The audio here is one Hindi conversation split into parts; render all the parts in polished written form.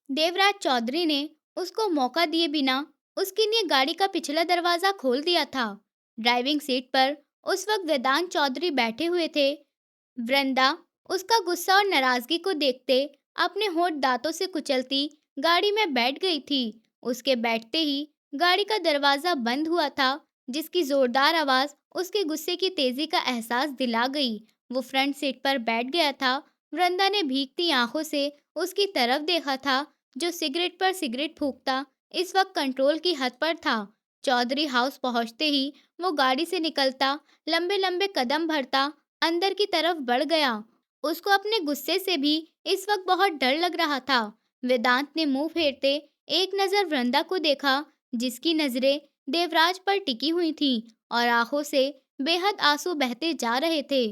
देवराज चौधरी ने उसको मौका दिए बिना उसके लिए गाड़ी का पिछला दरवाजा खोल दिया था। ड्राइविंग सीट पर उस वक्त वेदांत चौधरी बैठे हुए थे। वृंदा उसका गुस्सा और नाराजगी को देखते अपने होंठ दांतों से कुचलती गाड़ी में बैठ गई थी। उसके बैठते ही गाड़ी का दरवाजा बंद हुआ था, जिसकी जोरदार आवाज उसके गुस्से की तेजी का एहसास दिला गई। वो फ्रंट सीट पर बैठ गया था। वृंदा ने भीगती आंखों से उसकी तरफ देखा था, जो सिगरेट पर सिगरेट फूंकता इस वक्त कंट्रोल की हद पर था। चौधरी हाउस पहुंचते ही वो गाड़ी से निकलता, लंबे लंबे कदम भरता अंदर की तरफ बढ़ गया। उसको अपने गुस्से से भी इस वक्त बहुत डर लग रहा था। वेदांत ने मुंह फेरते एक नजर वृंदा को देखा, जिसकी नजरें देवराज पर टिकी हुई थीं और आंखों से बेहद आंसू बहते जा रहे थे।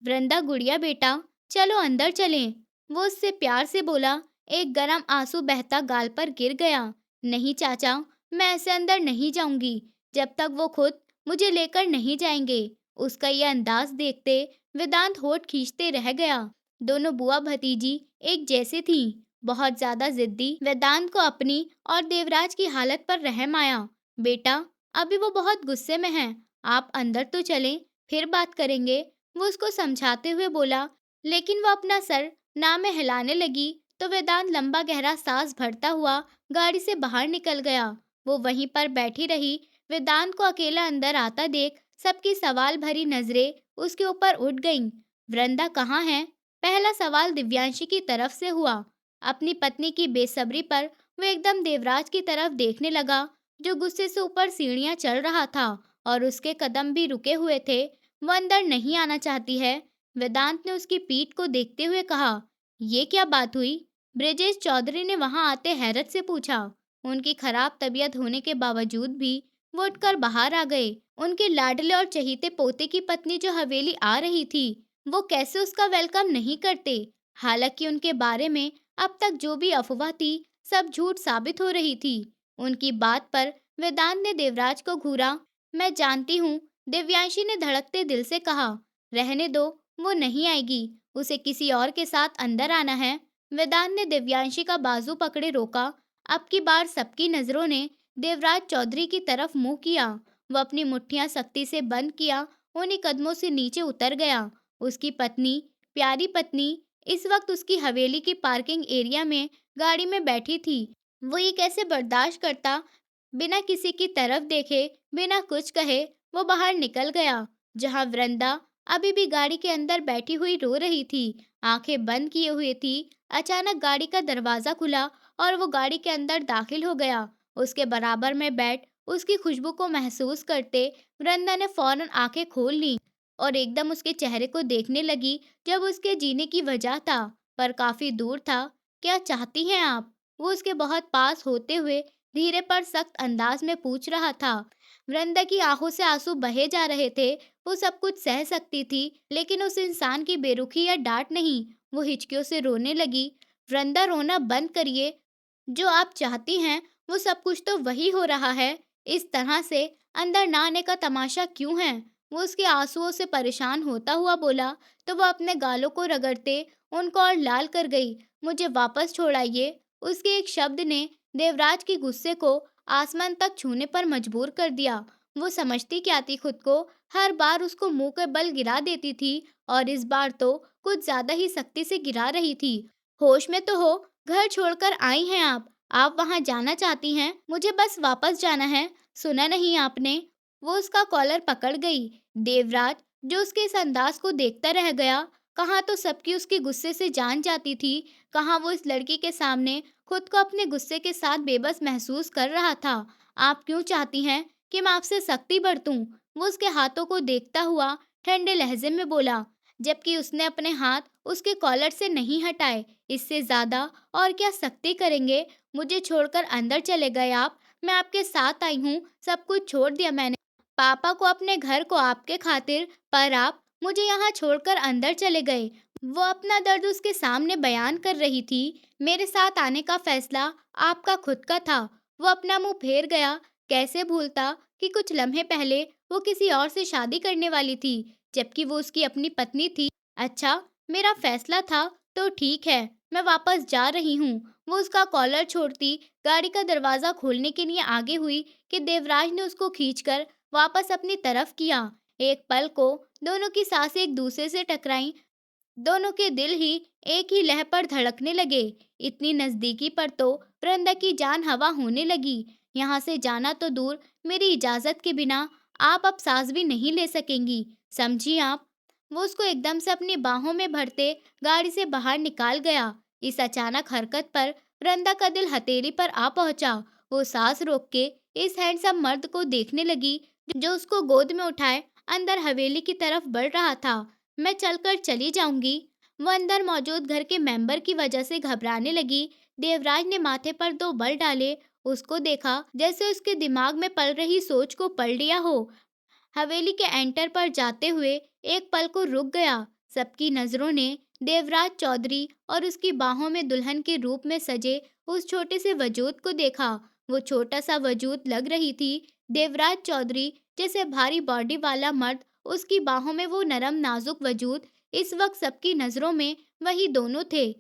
वृंदा गुड़िया बेटा, चलो अंदर चलें, वो उससे प्यार से बोला। एक गरम आंसू बहता गाल पर गिर गया। नहीं चाचा, मैं ऐसे अंदर नहीं जाऊंगी जब तक वो खुद मुझे लेकर नहीं जाएंगे। उसका यह अंदाज देखते वेदांत होठ खींचते रह गया। दोनों बुआ भतीजी एक जैसी थीं, बहुत ज्यादा जिद्दी। वेदांत को अपनी और देवराज की हालत पर रहम आया। बेटा, अभी वो बहुत गुस्से में हैं, आप अंदर तो चलें, फिर बात करेंगे, वो उसको समझाते हुए बोला। लेकिन वो अपना सर ना में हिलाने लगी तो वेदांत लंबा गहरा सांस भरता हुआ गाड़ी से बाहर निकल गया। वो वहीं पर बैठी रही। वेदांत को अकेला अंदर आता देख सबकी सवाल भरी नजरें उसके ऊपर उठ गईं। वृंदा कहाँ है? पहला सवाल दिव्यांशी की तरफ से हुआ। अपनी पत्नी की बेसब्री पर वो एकदम देवराज की तरफ देखने लगा, जो गुस्से से ऊपर सीढ़ियां चढ़ रहा था और उसके कदम भी रुके हुए थे। वो अंदर नहीं आना चाहती है। वेदांत ने उसकी पीठ को देखते हुए कहा, ये क्या बात हुई? ब्रजेश चौधरी ने वहां आते हैरत से पूछा। उनकी खराब तबीयत होने के बावजूद भी वो उठकर बाहर आ गए। उनके लाडले और चहीते पोते की पत्नी जो हवेली आ रही थी, वो कैसे उसका वेलकम नहीं करते? हालांकि उनके बारे में अब तक जो भी अफवाह थी, सब झूठ साबित हो रही थी। उनकी बात पर वेदांत ने देवराज को घूरा। मैं जानती हूँ, दिव्यांशी ने धड़कते दिल से कहा। रहने दो, वो नहीं आएगी, उसे किसी और के साथ अंदर आना है। वेदांत ने दिव्यांशी का बाजू पकड़े रोका। अब की बार सबकी नजरों ने देवराज चौधरी की तरफ मुंह किया। वो अपनी मुट्ठियां सख्ती से बंद किया, उन्हीं कदमों से नीचे उतर गया। उसकी पत्नी, प्यारी पत्नी, इस वक्त उसकी हवेली की पार्किंग एरिया में गाड़ी में बैठी थी। वो ये कैसे बर्दाश्त करता? बिना किसी की तरफ देखे, बिना कुछ कहे, वो बाहर निकल गया, जहां वृंदा अभी भी गाड़ी के अंदर बैठी हुई रो रही थी, आंखें बंद किए हुए थी। अचानक गाड़ी का दरवाजा खुला और वो गाड़ी के अंदर दाखिल हो गया। उसके बराबर में बैठ उसकी खुशबू को महसूस करते वृंदा ने फौरन आंखें खोल ली और एकदम उसके चेहरे को देखने लगी, जब उसके जीने की वजह था पर काफी दूर था। क्या चाहती हैं आप? वो उसके बहुत पास होते हुए धीरे पर सख्त अंदाज में पूछ रहा था। वृंदा की आंखों से आंसू बहे जा रहे थे। वो सब कुछ सह सकती थी, लेकिन उस इंसान की बेरुखी या डांट नहीं। वो हिचकियों से रोने लगी। वृंदा, रोना बंद करिए। जो आप चाहती हैं वो सब कुछ तो वही हो रहा है। इस तरह से अंदर ना आने का तमाशा क्यों है? वो उसके आंसुओं से परेशान होता हुआ बोला, तो वो अपने गालों को रगड़ते उनको और लाल कर गई। मुझे वापस छोड़ाइए। उसके एक शब्द ने देवराज के गुस्से को आसमान तक छूने पर मजबूर कर दिया। वो समझती क्या थी खुद को? हर बार उसको मुंह के बल गिरा देती थी और इस बार तो कुछ ज्यादा ही सख्ती से गिरा रही थी। होश में तो हो, घर छोड़कर आई हैं आप वहां जाना चाहती हैं? मुझे बस वापस जाना है, सुना नहीं आपने? वो उसका कॉलर पकड़ गई। देवराज, जो उसके इस अंदाज को देखता रह गया। कहाँ तो सबकी उसके गुस्से से जान जाती थी, कहाँ वो इस लड़की के सामने खुद को अपने गुस्से के साथ बेबस महसूस कर रहा था। आप क्यों चाहती हैं कि मैं आपसे सख्ती बरतूं? वो उसके हाथों को देखता हुआ ठंडे लहजे में बोला, जबकि उसने अपने हाथ उसके कॉलर से नहीं हटाए। इससे ज्यादा और क्या सख्ती करेंगे? मुझे छोड़कर अंदर चले गए आप। मैं आपके साथ आई हूँ, सब कुछ छोड़ दिया मैंने, पापा को, अपने घर को आपके खातिर, पर आप मुझे यहाँ छोड़कर अंदर चले गए। वो अपना दर्द उसके सामने बयान कर रही थी। मेरे साथ आने का फैसला आपका खुद का था। वो अपना मुंह फेर गया। कैसे भूलता कि कुछ लम्हे पहले वो किसी और से शादी करने वाली थी, जबकि वो उसकी अपनी पत्नी थी। अच्छा, मेरा फैसला था तो ठीक है, मैं वापस जा रही हूँ। वो उसका कॉलर छोड़ती गाड़ी का दरवाजा खोलने के लिए आगे हुई कि देवराज ने उसको खींचकर वापस अपनी तरफ किया। एक पल को दोनों की सांसें एक दूसरे से टकराईं। दोनों के दिल ही एक ही लय पर धड़कने लगे। इतनी नजदीकी पर तो वृंदा की जान हवा होने लगी। यहाँ से जाना तो दूर, मेरी इजाजत के बिना आप अब सांस भी नहीं ले सकेंगी, समझी आप? वो उसको एकदम से अपनी बाहों में भरते गाड़ी से बाहर निकाल गया। इस अचानक हरकत पर वृंदा का दिल हथेली पर आ पहुंचा। वो सांस रोक के इस हैंडसम मर्द को देखने लगी जो उसको गोद में उठाए अंदर हवेली की तरफ बढ़ रहा था। मैं चलकर चली जाऊंगी। वो अंदर मौजूद घर के मेंबर की वजह से घबराने लगी। देवराज ने माथे पर दो बल डाले। उसको देखा जैसे उसके दिमाग में पल रही सोच को पढ़ लिया हो। हवेली के एंटर पर जाते हुए एक पल को रुक गया। सबकी नजरों ने देवराज चौधरी और उसकी बाहों में दुल्हन के रूप में सजे उस छोटे से वजूद को देखा। वो छोटा सा वजूद लग रही थी देवराज चौधरी जैसे भारी बॉडी वाला मर्द, उसकी बाहों में वो नरम नाजुक वजूद। इस वक्त सबकी नजरों में वही दोनों थे।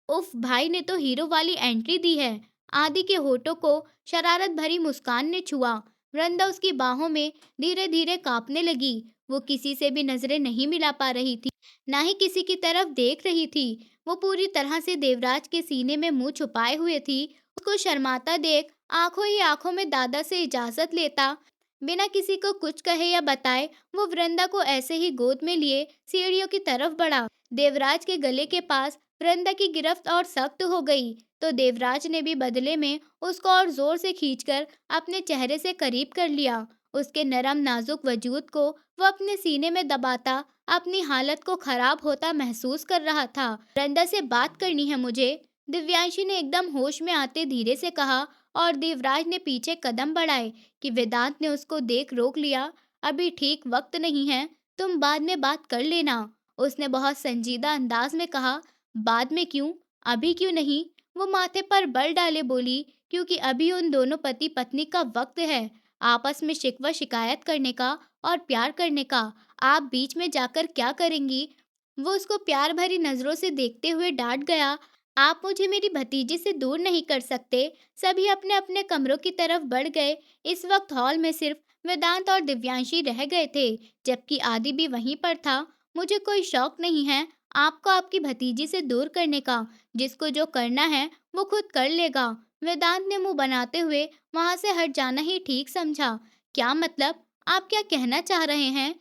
उफ, भाई ने तो हीरो वाली एंट्री दी है। आदि के होठों को शरारत भरी मुस्कान ने छुआ। वृंदा उसकी बाहों में धीरे धीरे कांपने लगी। वो किसी से भी नजरें नहीं मिला पा रही थी, ना ही किसी की तरफ देख रही थी। वो पूरी तरह से देवराज के सीने में मुंह छुपाए हुए थी। उसको शर्माता देख आंखों ही आंखों में दादा से इजाजत लेता, बिना किसी को कुछ कहे या बताए, वो वृंदा को ऐसे ही गोद में लिए सीढ़ियों की तरफ बढ़ा। देवराज के गले के पास वृंदा की गिरफ्त और सख्त हो गई, तो देवराज ने भी बदले में उसको और जोर से खींचकर अपने चेहरे से करीब कर लिया। उसके नरम नाजुक वजूद को वो अपने सीने में दबाता अपनी हालत को खराब होता महसूस कर रहा था। वृंदा से बात करनी है मुझे, दिव्यांशी ने एकदम होश में आते धीरे से कहा। और देवराज ने पीछे कदम बढ़ाए कि वेदांत ने उसको देख रोक लिया। अभी ठीक वक्त नहीं है, तुम बाद में बात कर लेना, उसने बहुत संजीदा अंदाज में कहा। बाद में क्यों, अभी क्यों नहीं? वो माथे पर बल डाले बोली, क्योंकि अभी उन दोनों पति पत्नी का वक्त है, आपस में शिकवा शिकायत करने का और प्यार करने का। आप बीच में जाकर क्या करेंगी? वो उसको प्यार भरी नजरों से देखते हुए डांट गया। आप मुझे मेरी भतीजी से दूर नहीं कर सकते। सभी अपने अपने कमरों की तरफ बढ़ गए। इस वक्त हॉल में सिर्फ वेदांत और दिव्यांशी रह गए थे, जबकि आदि भी वहीं पर था। मुझे कोई शौक नहीं है आपको आपकी भतीजी से दूर करने का। जिसको जो करना है वो खुद कर लेगा। वेदांत ने मुंह बनाते हुए वहां से हट जाना ही ठीक समझा। क्या मतलब? आप क्या कहना चाह रहे हैं?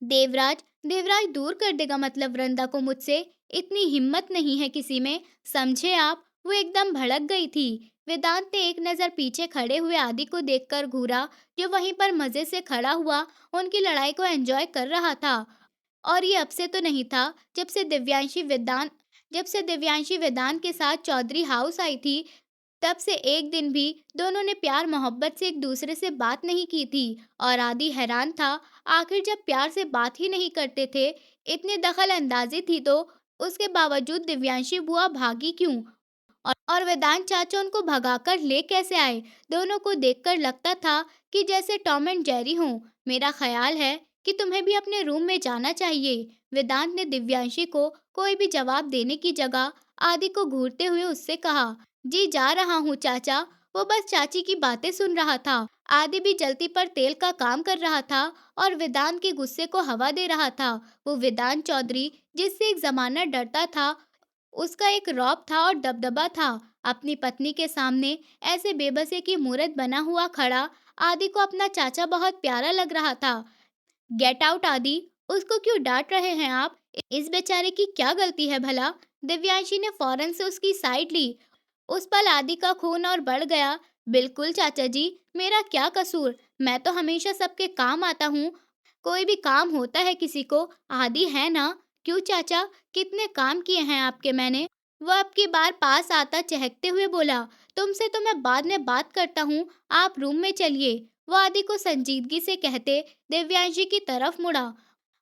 देवराज देवराज दूर कर देगा मतलब वृंदा को मुझसे? इतनी हिम्मत नहीं है किसी में, समझे आप? वो एकदम भड़क गई थी। वेदांत ने एक नजर पीछे खड़े हुए आदि को देखकर घूरा, जो वहीं पर मजे से खड़ा हुआ उनकी लड़ाई को एंजॉय कर रहा था। और ये अब से तो नहीं था, जब से दिव्यांशी वेदांत के साथ चौधरी हाउस आई थी, तब से एक दिन भी दोनों ने प्यार मोहब्बत से एक दूसरे से बात नहीं की थी। और आदि हैरान था, आखिर जब प्यार से बात ही नहीं करते थे, इतनी दखल अंदाजी थी, तो उसके बावजूद दिव्यांशी बुआ भागी क्यों? और वेदांत चाचा उनको भगाकर ले कैसे आए? दोनों को देखकर लगता था कि जैसे टॉम एंड जेरी हों। मेरा ख्याल है कि तुम्हें भी अपने रूम में जाना चाहिए। वेदांत ने दिव्यांशी को कोई भी जवाब देने की जगह आदि को घूरते हुए उससे कहा। जी जा रहा हूँ चाचा। वो बस चाची की बातें सुन रहा था। आदि भी जल्दी पर तेल का काम कर रहा था और वेदांत के गुस्से को हवा दे रहा था। वो वेदांत चौधरी जिससे एक जमाना डरता था, उसका एक रौब था और दबदबा था। अपनी पत्नी के सामने ऐसे बेबसी की मूरत बना हुआ खड़ा आदि को अपना चाचा बहुत प्यारा लग रहा था। गेट आउट आदि, उसको क्यों डांट रहे हैं आप? इस बेचारे की क्या गलती है भला? दिव्यांशी ने फौरन से उसकी साइड ली। उस पल आदि का खून और बढ़ गया। बिल्कुल चाचा जी, मेरा क्या कसूर? मैं तो हमेशा सबके काम आता हूँ। कोई भी काम होता है किसी को, आदि है ना? क्यों चाचा, कितने काम किए हैं आपके मैंने? वह अब की बार पास आता चहकते हुए बोला। तुमसे तो मैं बाद में बात करता हूँ, आप रूम में चलिए। वो आदि को संजीदगी से कहते दिव्यांशी की तरफ मुड़ा।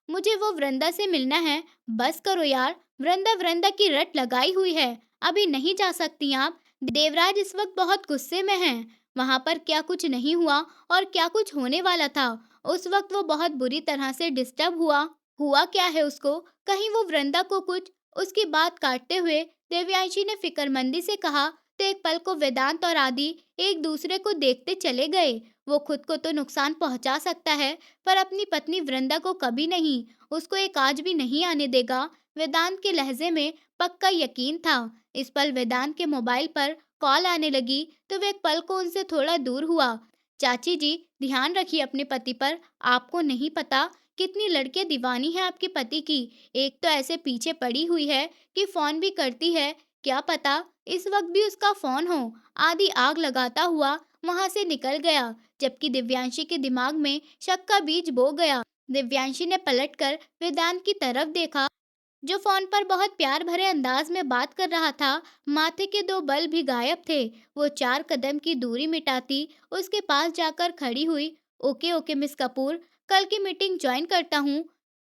मुझे वो वृंदा से मिलना है। बस करो यार, वृंदा वृंदा की रट लगाई हुई है, अभी नहीं जा सकती आप। देवराज इस वक्त बहुत गुस्से में हैं। वहां पर क्या कुछ नहीं हुआ और क्या कुछ होने वाला था। उस वक्त वो बहुत बुरी तरह से डिस्टर्ब हुआ। हुआ क्या है उसको? कहीं वो वृंदा को कुछ? उसकी बात काटते हुए देवयांशी ने फिक्रमंदी से कहा। तो एक पल को वेदांत और आदि एक दूसरे को देखते चले गए। वो खुद को तो नुकसान पहुंचा सकता है, पर अपनी पत्नी वृंदा को कभी नहीं। उसको एक आज भी नहीं आने देगा। वेदांत के लहजे में पक्का यकीन था। इस पल वेदांत के मोबाइल पर कॉल आने लगी तो वह एक पल को उनसे थोड़ा दूर हुआ। चाची जी, ध्यान रखिए अपने पति पर। आपको नहीं पता कितनी लड़कियां दीवानी है आपके पति की। एक तो ऐसे पीछे पड़ी हुई है कि फोन भी करती है। क्या पता इस वक्त भी उसका फोन हो। आदि आग लगाता हुआ वहां से निकल गया, जबकि दिव्यांशी के दिमाग में शक का बीज बो गया। दिव्यांशी ने पलटकर वेदांत की तरफ देखा, जो फोन पर बहुत प्यार भरे अंदाज में बात कर रहा था। माथे के दो बल भी गायब थे। वो 4 कदम की दूरी मिटाती उसके पास जाकर खड़ी हुई। ओके ओके मिस कपूर, कल की मीटिंग ज्वाइन करता हूँ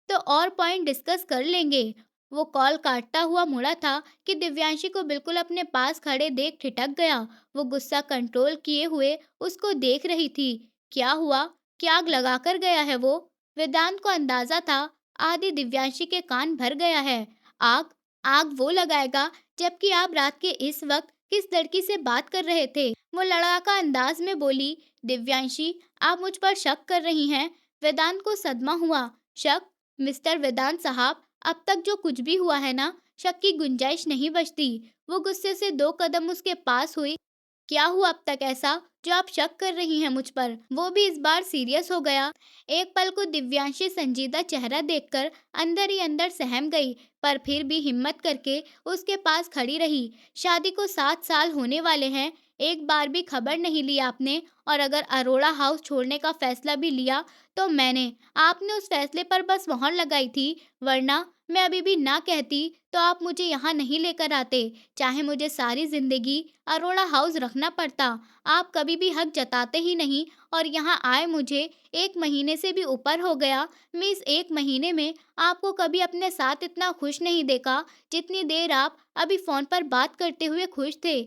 तो और पॉइंट डिस्कस कर लेंगे। वो कॉल काटता हुआ मुड़ा था कि दिव्यांशी को बिल्कुल अपने पास खड़े देख ठिठक गया। वो गुस्सा कंट्रोल किए हुए उसको देख रही थी। क्या हुआ? क्या आग लगाकर गया है वो? वेदांत को अंदाजा था आदि दिव्यांशी के कान भर गया है। आग? आग वो लगाएगा जबकि आप रात के इस वक्त किस लड़की से बात कर रहे थे? वो लड़ाका अंदाज में बोली। दिव्यांशी, आप मुझ पर शक कर रही हैं? वेदांत को सदमा हुआ। शक? मिस्टर वेदांत साहब, अब तक जो कुछ भी हुआ है ना, शक की गुंजाइश नहीं बचती। वो गुस्से से 2 कदम उसके पास हुई। क्या हुआ अब तक ऐसा जो आप शक कर रही हैं मुझ पर? वो भी इस बार सीरियस हो गया। एक पल को दिव्यांशी संजीदा चेहरा देखकर अंदर ही अंदर सहम गई, पर फिर भी हिम्मत करके उसके पास खड़ी रही। शादी को 7 साल होने वाले हैं, एक बार भी खबर नहीं ली आपने। और अगर अरोड़ा हाउस छोड़ने का फैसला भी लिया तो मैंने, आपने उस फैसले पर बस मोहर लगाई थी। वरना मैं अभी भी ना कहती तो आप मुझे यहाँ नहीं लेकर आते। चाहे मुझे सारी जिंदगी अरोड़ा हाउस रखना पड़ता, आप कभी भी हक जताते ही नहीं। और यहाँ आए मुझे 1 महीने से भी ऊपर हो गया। मैं इस 1 महीने में आपको कभी अपने साथ इतना खुश नहीं देखा जितनी देर आप अभी फोन पर बात करते हुए खुश थे।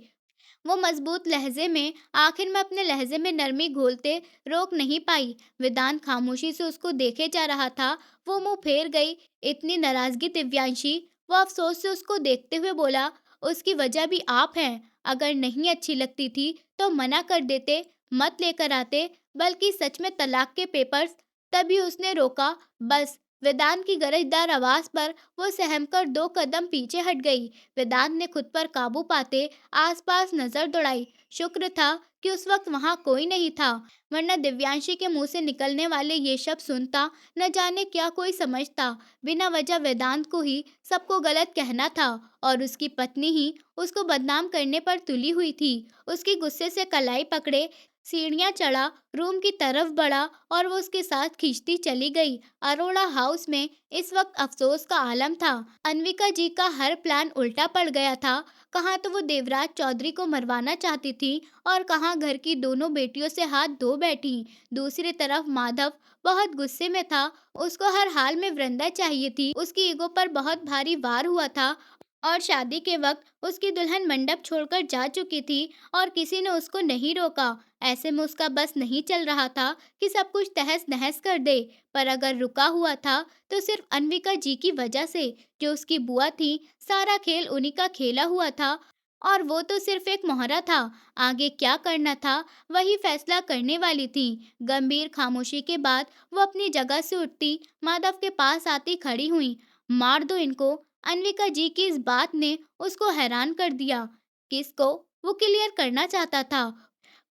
वो मजबूत लहजे में आखिर में अपने लहजे में नरमी घोलते रोक नहीं पाई। वेदांत खामोशी से उसको देखे जा रहा था। वो मुंह फेर गई। इतनी नाराजगी दिव्यांशी? वो अफसोस से उसको देखते हुए बोला। उसकी वजह भी आप हैं। अगर नहीं अच्छी लगती थी तो मना कर देते, मत लेकर आते। बल्कि सच में तलाक के पेपर्स। तभी उसने रोका। बस। वेदांत की गरजदार आवाज पर वो सहमकर 2 कदम पीछे हट गई। वेदांत ने खुद पर काबू पाते आसपास नजर दौड़ाई। शुक्र था कि उस वक्त वहां कोई नहीं था, वरना दिव्यांशी के मुंह से निकलने वाले ये शब्द सुनता न जाने क्या कोई समझता। बिना वजह वेदांत को ही सबको गलत कहना था, और उसकी पत्नी ही उसको बदनाम करने पर तुली हुई थी। उसकी गुस्से से कलाई पकड़े सीढ़ियां चढ़ा, रूम की तरफ बढ़ा और वो उसके साथ खींचती चली गई। अरोड़ा हाउस में इस वक्त अफसोस का आलम था। अन्विका जी का हर प्लान उल्टा पड़ गया था। कहाँ तो वो देवराज चौधरी को मरवाना चाहती थी और कहाँ घर की दोनों बेटियों से हाथ धो बैठी। दूसरी तरफ माधव बहुत गुस्से में था। उसको हर हाल में वृंदा चाहिए थी। उसकी ईगो पर बहुत भारी वार हुआ था और शादी के वक्त उसकी दुल्हन मंडप छोड़कर जा चुकी थी और किसी ने उसको नहीं रोका। ऐसे में उसका बस नहीं चल रहा था कि सब कुछ तहस नहस कर दे। पर अगर रुका हुआ था तो सिर्फ अन्विका जी की वजह से, जो उसकी बुआ थी। सारा खेल उन्हीं का खेला हुआ था और वो तो सिर्फ एक मोहरा था। आगे क्या करना था वही फैसला करने वाली थी। गंभीर खामोशी के बाद वो अपनी जगह से उठती माधव के पास आती खड़ी हुई। मार दो इनको। अन्विका जी की इस बात ने उसको हैरान कर दिया। किसको? वो क्लियर करना चाहता था।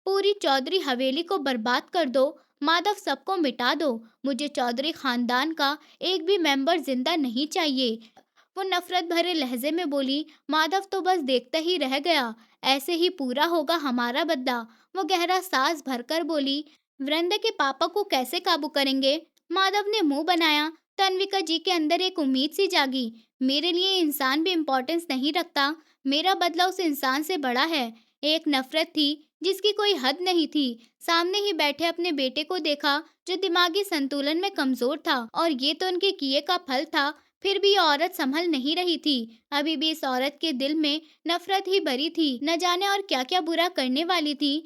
पूरी चौधरी हवेली को बर्बाद कर दो। माधव, सबको मिटा दो। मुझे चौधरी खानदान का एक भी मेंबर जिंदा नहीं चाहिए। वो नफरत भरे लहजे में बोली। माधव तो बस देखता ही रह गया। ऐसे ही पूरा होगा हमारा बदला। वो गहरा सांस भरकर बोली। वृंदा के पापा को कैसे काबू करेंगे? माधव ने मुंह बनाया। तन्विका जी के अंदर एक उम्मीद सी जागी। मेरे लिए इंसान भी इम्पोर्टेंस नहीं रखता। मेरा बदला उस इंसान से बड़ा है। एक नफरत थी जिसकी कोई हद नहीं थी। सामने ही बैठे अपने बेटे को देखा जो दिमागी संतुलन में कमजोर था, और ये तो उनके किए का फल था। फिर भी ये औरत संभल नहीं रही थी। अभी भी इस औरत के दिल में नफरत ही भरी थी। न जाने और क्या क्या बुरा करने वाली थी।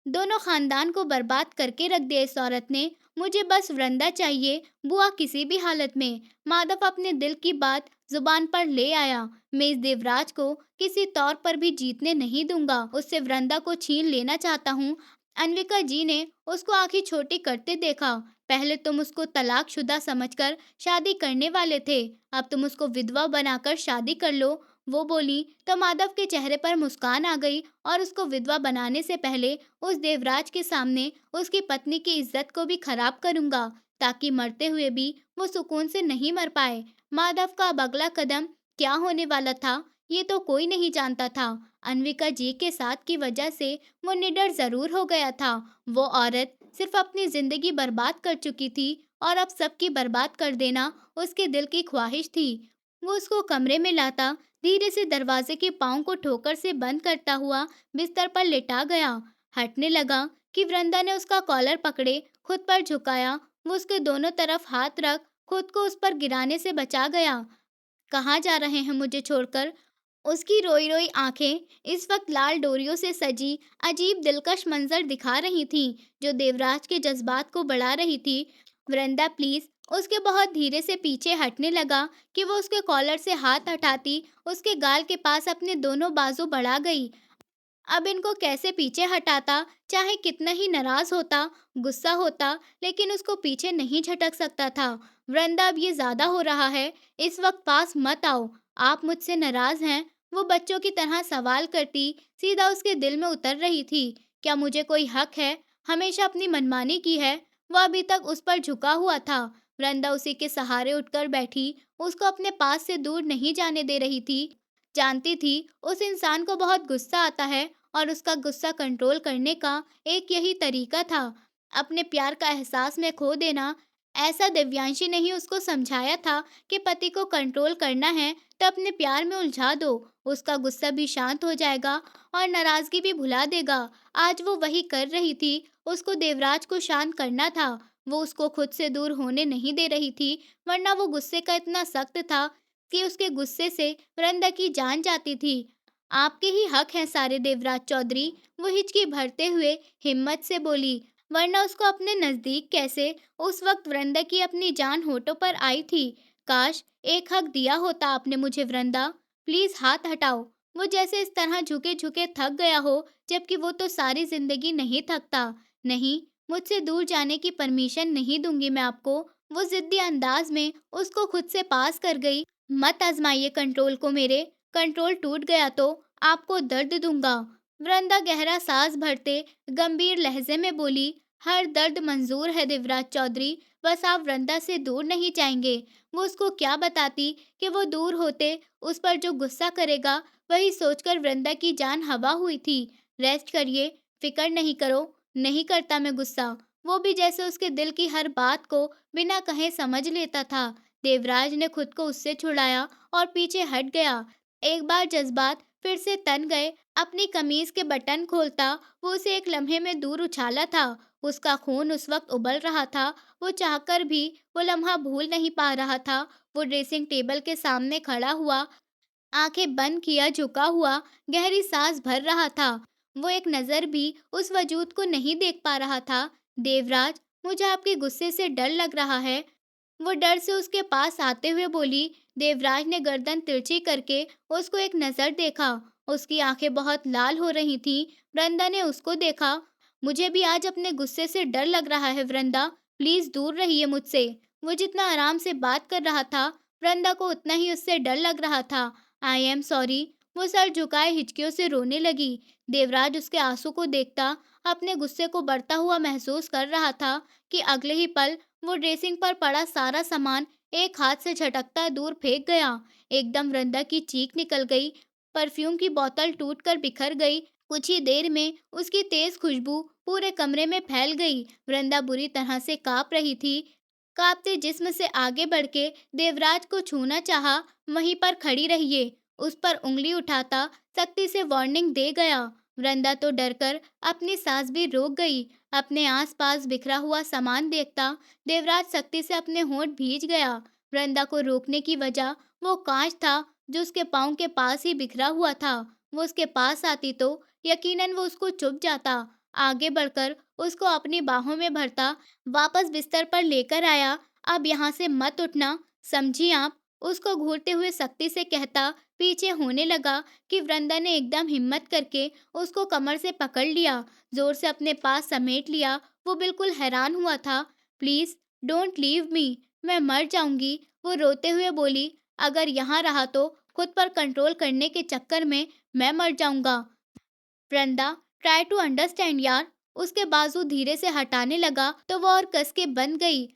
दोनों खानदान को बर्बाद करके रख दिया इस औरत ने। मुझे बस वृंदा चाहिए, बुआ किसी भी हालत में। माधव अपने दिल की बात जुबान पर ले आया। मैं इस देवराज को किसी तौर पर भी जीतने नहीं दूंगा। उससे वृंदा को छीन लेना चाहता हूँ। अन्विका जी ने उसको आंखें छोटी करते देखा। पहले तुम उसको तलाकशुदा समझकर शादी करने वाले थे, अब तुम उसको विधवा बनाकर शादी कर लो। वो बोली तो माधव के चेहरे पर मुस्कान आ गई और उसको विधवा बनाने से पहले उस देवराज के सामने उसकी पत्नी की इज्जत को भी खराब करूंगा, ताकि मरते हुए भी वो सुकून से नहीं मर पाए। माधव का अब अगला कदम क्या होने वाला था, ये तो कोई नहीं जानता था। अन्विका जी के साथ की वजह से वो निडर जरूर हो गया था। वो औरत सिर्फ अपनी जिंदगी बर्बाद कर चुकी थी और अब सबकी बर्बाद कर देना उसके दिल की ख्वाहिश थी। वो उसको कमरे में लाता, धीरे से दरवाजे के पाँव को ठोकर से बंद करता हुआ बिस्तर पर लेटा गया। हटने लगा कि वृंदा ने उसका कॉलर पकड़े खुद पर झुकाया। वो उसके दोनों तरफ हाथ रख खुद को उस पर गिराने से बचा गया। कहाँ जा रहे हैं मुझे छोड़कर? उसकी रोई रोई आंखें इस वक्त लाल डोरियों से सजी अजीब दिलकश मंजर दिखा रही थीं, जो देवराज के जज्बात को बढ़ा रही थी। वृंदा प्लीज। उसके बहुत धीरे से पीछे हटने लगा कि वो उसके कॉलर से हाथ हटाती उसके गाल के पास अपने दोनों बाजू बढ़ा गई। अब इनको कैसे पीछे हटाता, चाहे कितना ही नाराज होता, गुस्सा होता, लेकिन उसको पीछे नहीं झटक सकता था। वृंदा अब ये ज्यादा हो रहा है, इस वक्त पास मत आओ। आप मुझसे नाराज हैं? वो बच्चों की तरह सवाल करती सीधा उसके दिल में उतर रही थी। क्या मुझे कोई हक है? हमेशा अपनी मनमानी की है। वो अभी तक उस पर झुका हुआ था। वृंदा उसी के सहारे उठकर बैठी, उसको अपने पास से दूर नहीं जाने दे रही थी। जानती थी उस इंसान को बहुत गुस्सा आता है और उसका गुस्सा कंट्रोल करने का एक यही तरीका था, अपने प्यार का एहसास में खो देना। ऐसा दिव्यांशी ने ही उसको समझाया था कि पति को कंट्रोल करना है तो अपने प्यार में उलझा दो, उसका गुस्सा भी शांत हो जाएगा और नाराजगी भी भुला देगा। आज वो वही कर रही थी, उसको देवराज को शांत करना था। वो उसको खुद से दूर होने नहीं दे रही थी, वरना वो गुस्से का इतना सख्त था कि उसके गुस्से से वृंदा की जान जाती थी। आपके ही हक हैं सारे देवराज चौधरी। वो हिचकी भरते हुए हिम्मत से बोली, वरना उसको अपने नजदीक कैसे? उस वक्त वृंदा की अपनी जान होठों पर आई थी। काश एक हक दिया होता आपने मुझे वृंदा। प्लीज हाथ हटाओ। वो जैसे इस तरह झुके झुके थक गया हो, जबकि वो तो सारी जिंदगी नहीं थकता। नहीं, मुझसे दूर जाने की परमिशन नहीं दूंगी मैं आपको। वो जिद्दी अंदाज में उसको खुद से पास कर गई। मत आजमाइए कंट्रोल को मेरे। कंट्रोल टूट गया तो आपको दर्द दूंगा। वृंदा गहरा सांस भरते गंभीर लहजे में बोली, हर दर्द मंजूर है देवराज चौधरी, बस आप वृंदा से दूर नहीं जाएंगे। वो उसको क्या बताती कि वो दूर होते उस पर जो गुस्सा करेगा, वही सोचकर वृंदा की जान हवा हुई थी। रेस्ट करिए, फिक्र नहीं करो। नहीं करता मैं गुस्सा। वो भी जैसे उसके दिल की हर बात को बिना कहे समझ लेता था। देवराज ने खुद को उससे छुड़ाया और पीछे हट गया। एक बार जज्बात फिर से तन गए, अपनी कमीज के बटन खोलता वो उसे एक लम्हे में दूर उछाला था। उसका खून उस वक्त उबल रहा था। वो चाहकर भी वो लम्हा भूल नहीं पा रहा था। वो ड्रेसिंग टेबल के सामने खड़ा हुआ, आंखें बंद किया झुका हुआ, गहरी सांस भर रहा था। वो एक नजर भी उस वजूद को नहीं देख पा रहा था। देवराज, मुझे आपके गुस्से से डर लग रहा है। वो डर से उसके पास आते हुए बोली। देवराज ने गर्दन तिरछी करके उसको एक नजर देखा। उसकी आंखें बहुत लाल हो रही थीं। वृंदा ने उसको देखा। मुझे भी आज अपने गुस्से से डर लग रहा है वृंदा, प्लीज दूर रहिए मुझसे। वो जितना आराम से बात कर रहा था, वृंदा को उतना ही उससे डर लग रहा था। I am sorry. वो सर झुकाए हिचकियों से रोने लगी। देवराज उसके आंसू को देखता अपने गुस्से को बढ़ता हुआ महसूस कर रहा था कि अगले ही पल वो ड्रेसिंग पर पड़ा सारा सामान एक हाथ से झटकता दूर फेंक गया। एकदम वृंदा की चीख निकल गई। परफ्यूम की बोतल टूटकर बिखर गई। कुछ ही देर में उसकी तेज खुशबू पूरे कमरे में फैल गई। वृंदा बुरी तरह से कांप रही थी। कांपते जिस्म से आगे बढ़ के देवराज को छूना चाहा। वहीं पर खड़ी रहिए, उस पर उंगली उठाता सख्ती से वार्निंग दे गया। वृंदा तो डरकर अपनी सांस भी रोक गई। अपने आसपास बिखरा हुआ सामान देखता देवराज सख्ती से अपने होंठ भींच गया। वृंदा को रोकने की वजह वो कांच था जो उसके पाँव के पास ही बिखरा हुआ था। वो उसके पास आती तो यकीनन वो उसको चुभ जाता। आगे बढ़कर उसको अपनी बाहों में भरता वापस बिस्तर पर लेकर आया। अब यहाँ से मत उठना, समझी आप? उसको घूरते हुए सख्ती से कहता पीछे होने लगा कि वृंदा ने एकदम हिम्मत करके उसको कमर से पकड़ लिया, जोर से अपने पास समेट लिया। वो बिल्कुल हैरान हुआ था। प्लीज डोंट लीव मी, मैं मर जाऊंगी, वो रोते हुए बोली। अगर यहाँ रहा तो खुद पर कंट्रोल करने के चक्कर में मैं मर जाऊंगा। वृंदा, ट्राई टू अंडरस्टैंड यार। उसके बाजू धीरे से हटाने लगा तो वो और कस के बंध गई।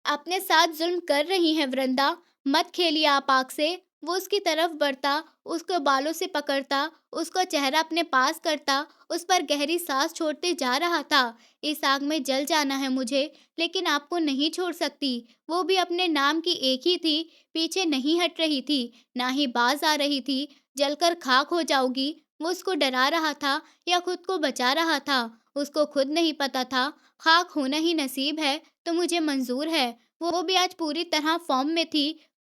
अपने साथ जुल्म कर रही हैं वृंदा, मत खेलिए आप आग से। वो उसकी तरफ बढ़ता, उसको बालों से पकड़ता, उसका चेहरा अपने पास करता, उस पर गहरी सांस छोड़ते जा रहा था। इस आग में जल जाना है मुझे, लेकिन आपको नहीं छोड़ सकती। वो भी अपने नाम की एक ही थी, पीछे नहीं हट रही थी, ना ही बाज आ रही थी। जलकर खाक हो जाओगी। वो उसको डरा रहा था या खुद को बचा रहा था, उसको खुद नहीं पता था। खाक होना ही नसीब है तो मुझे मंजूर है। वो भी आज पूरी तरह फॉर्म में थी।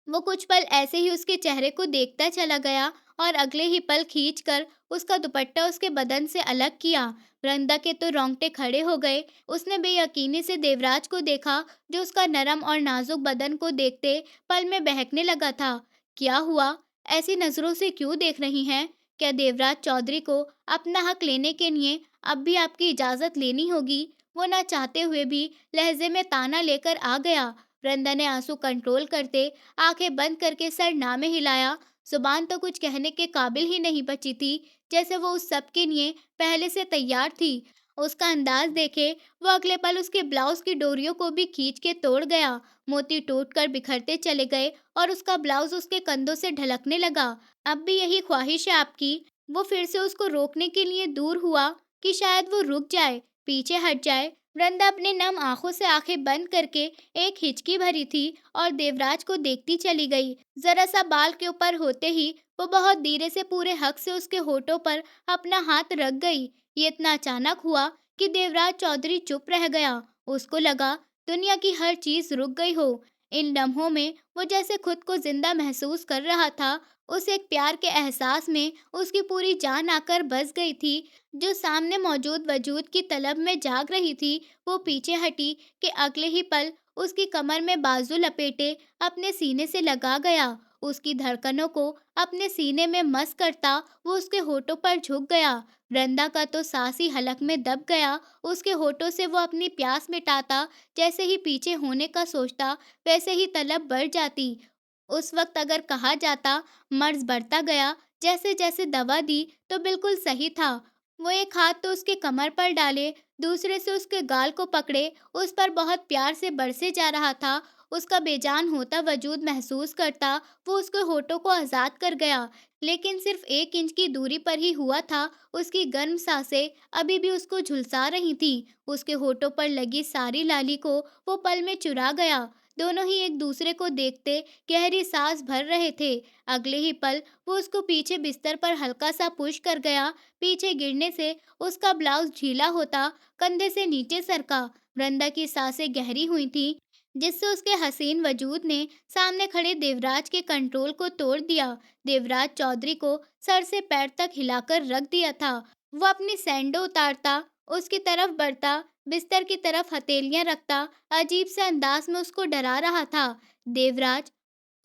वो कुछ पल ऐसे ही उसके चेहरे को देखता चला गया और अगले ही पल खींचकर उसका दुपट्टा उसके बदन से अलग किया। वृंदा के तो रोंगटे खड़े हो गए। उसने बेयकीनी से देवराज को देखा, जो उसका नरम और नाजुक बदन को देखते पल में बहकने लगा था। क्या हुआ? ऐसी नजरों से क्यों देख रही हैं? क्या देवराज चौधरी को अपना हक लेने के लिए अब भी आपकी इजाजत लेनी होगी? वो ना चाहते हुए भी लहजे में ताना लेकर आ गया। वृंदा ने आंसू कंट्रोल करते आंखें बंद करके सर ना में हिलाया। जुबान तो कुछ कहने के काबिल ही नहीं बची थी, जैसे वो उस सब के लिए पहले से तैयार थी। उसका अंदाज देखे वो अगले पल उसके ब्लाउज की डोरियों को भी खींच के तोड़ गया। मोती टूटकर बिखरते चले गए और उसका ब्लाउज उसके कंधों से ढलकने लगा। अब भी यही ख्वाहिश है आपकी? वो फिर से उसको रोकने के लिए दूर हुआ कि शायद वो रुक जाए, पीछे हट जाए। वृंदा अपने नम आंखों से आंखें बंद करके एक हिचकी भरी थी और देवराज को देखती चली गई। जरा सा बाल के ऊपर होते ही वो बहुत धीरे से पूरे हक से उसके होठों पर अपना हाथ रख गई। ये इतना अचानक हुआ कि देवराज चौधरी चुप रह गया। उसको लगा दुनिया की हर चीज रुक गई हो। इन लम्हों में वो जैसे खुद को जिंदा महसूस कर रहा था। उस एक प्यार के एहसास में उसकी पूरी जान आकर बस गई थी। जो सामने मौजूद वजूद की तलब में जाग रही थी, वो पीछे हटी कि अगले ही पल उसकी कमर में बाजू लपेटे अपने सीने से लगा गया। उसकी धड़कनों को अपने सीने में मस करता वो उसके होठों पर झुक गया। वृंदा का तो सांस ही हलक में दब गया। उसके होठों से वो अपनी प्यास मिटाता, जैसे ही पीछे होने का सोचता वैसे ही तलब बढ़ जाती। उस वक्त अगर कहा जाता मर्ज बढ़ता गया, जैसे जैसे दवा दी तो बिल्कुल सही था। वो एक हाथ तो उसके कमर पर डाले, दूसरे से उसके गाल को पकड़े, उस पर बहुत प्यार से बरसे जा रहा था। उसका बेजान होता वजूद महसूस करता वो उसके होठों को आजाद कर गया, लेकिन सिर्फ 1 इंच की दूरी पर ही हुआ था। उसकी गर्म सांसें अभी भी उसको झुलसा रही थीं। उसके होठों पर लगी सारी लाली को वो पल में चुरा गया। दोनों ही एक दूसरे को देखते गहरी सांस भर रहे थे। अगले ही पल वो उसको पीछे बिस्तर पर हल्का सा पुश कर गया। पीछे गिरने से उसका ब्लाउज ढीला होता कंधे से नीचे सरका। वृंदा की सांसें गहरी हुई थी, जिससे उसके हसीन वजूद ने सामने खड़े देवराज के कंट्रोल को तोड़ दिया। देवराज चौधरी को सर से पैर तक हिलाकर रख दिया था। वो अपनी सैंडो उतारता, उसकी तरफ बढ़ता, बिस्तर की तरफ हथेलियां रखता, अजीब से अंदाज में उसको डरा रहा था। देवराज,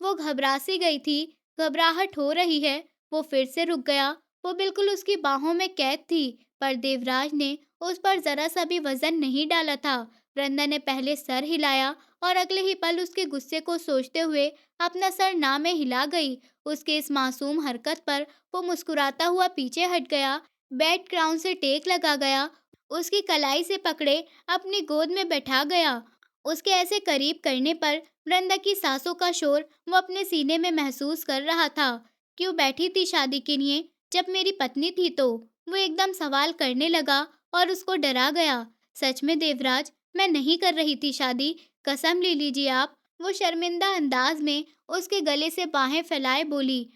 वो घबरा सी गई थी। घबराहट हो रही है। वो फिर से रुक गया। वो बिल्कुल उसकी बाहों में कैद थी, पर देवराज ने उस पर जरा सा भी वजन नहीं डाला था। वृंदा ने पहले सर हिलाया और अगले ही पल उसके गुस्से को सोचते हुए अपना सर ना में हिला गई। उसके इस मासूम हरकत पर वो मुस्कुराता हुआ पीछे हट गया। बेड क्राउन से टेक लगा गया, उसकी कलाई से पकड़े अपनी गोद में बैठा गया। उसके ऐसे करीब करने पर वृंदा की सांसों का शोर वो अपने सीने में महसूस कर रहा था। क्यों बैठी थी शादी के लिए, जब मेरी पत्नी थी तो? वो एकदम सवाल करने लगा और उसको डरा गया। सच में देवराज, मैं नहीं कर रही थी शादी, कसम ले लीजिए आप। वो शर्मिंदा अंदाज में उसके गले से बाहें फैलाए बोली।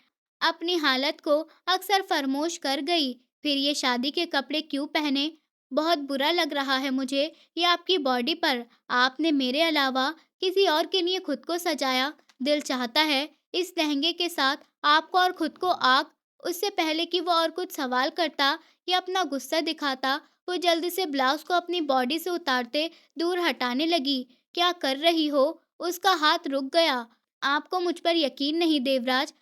अपनी हालत को अक्सर फरमोश कर गई। फिर ये शादी के कपड़े क्यों पहने? बहुत बुरा लग रहा है मुझे ये आपकी बॉडी पर। आपने मेरे अलावा किसी और के लिए खुद को सजाया। दिल चाहता है इस लहंगे के साथ आपको और खुद को आग। उससे पहले कि वो और कुछ सवाल करता या अपना गुस्सा दिखाता, वो जल्दी से ब्लाउज को अपनी बॉडी से उतारते दूर हटाने लगी। क्या कर रही हो? उसका हाथ रुक गया। आपको मुझ पर यकीन नहीं देवराज,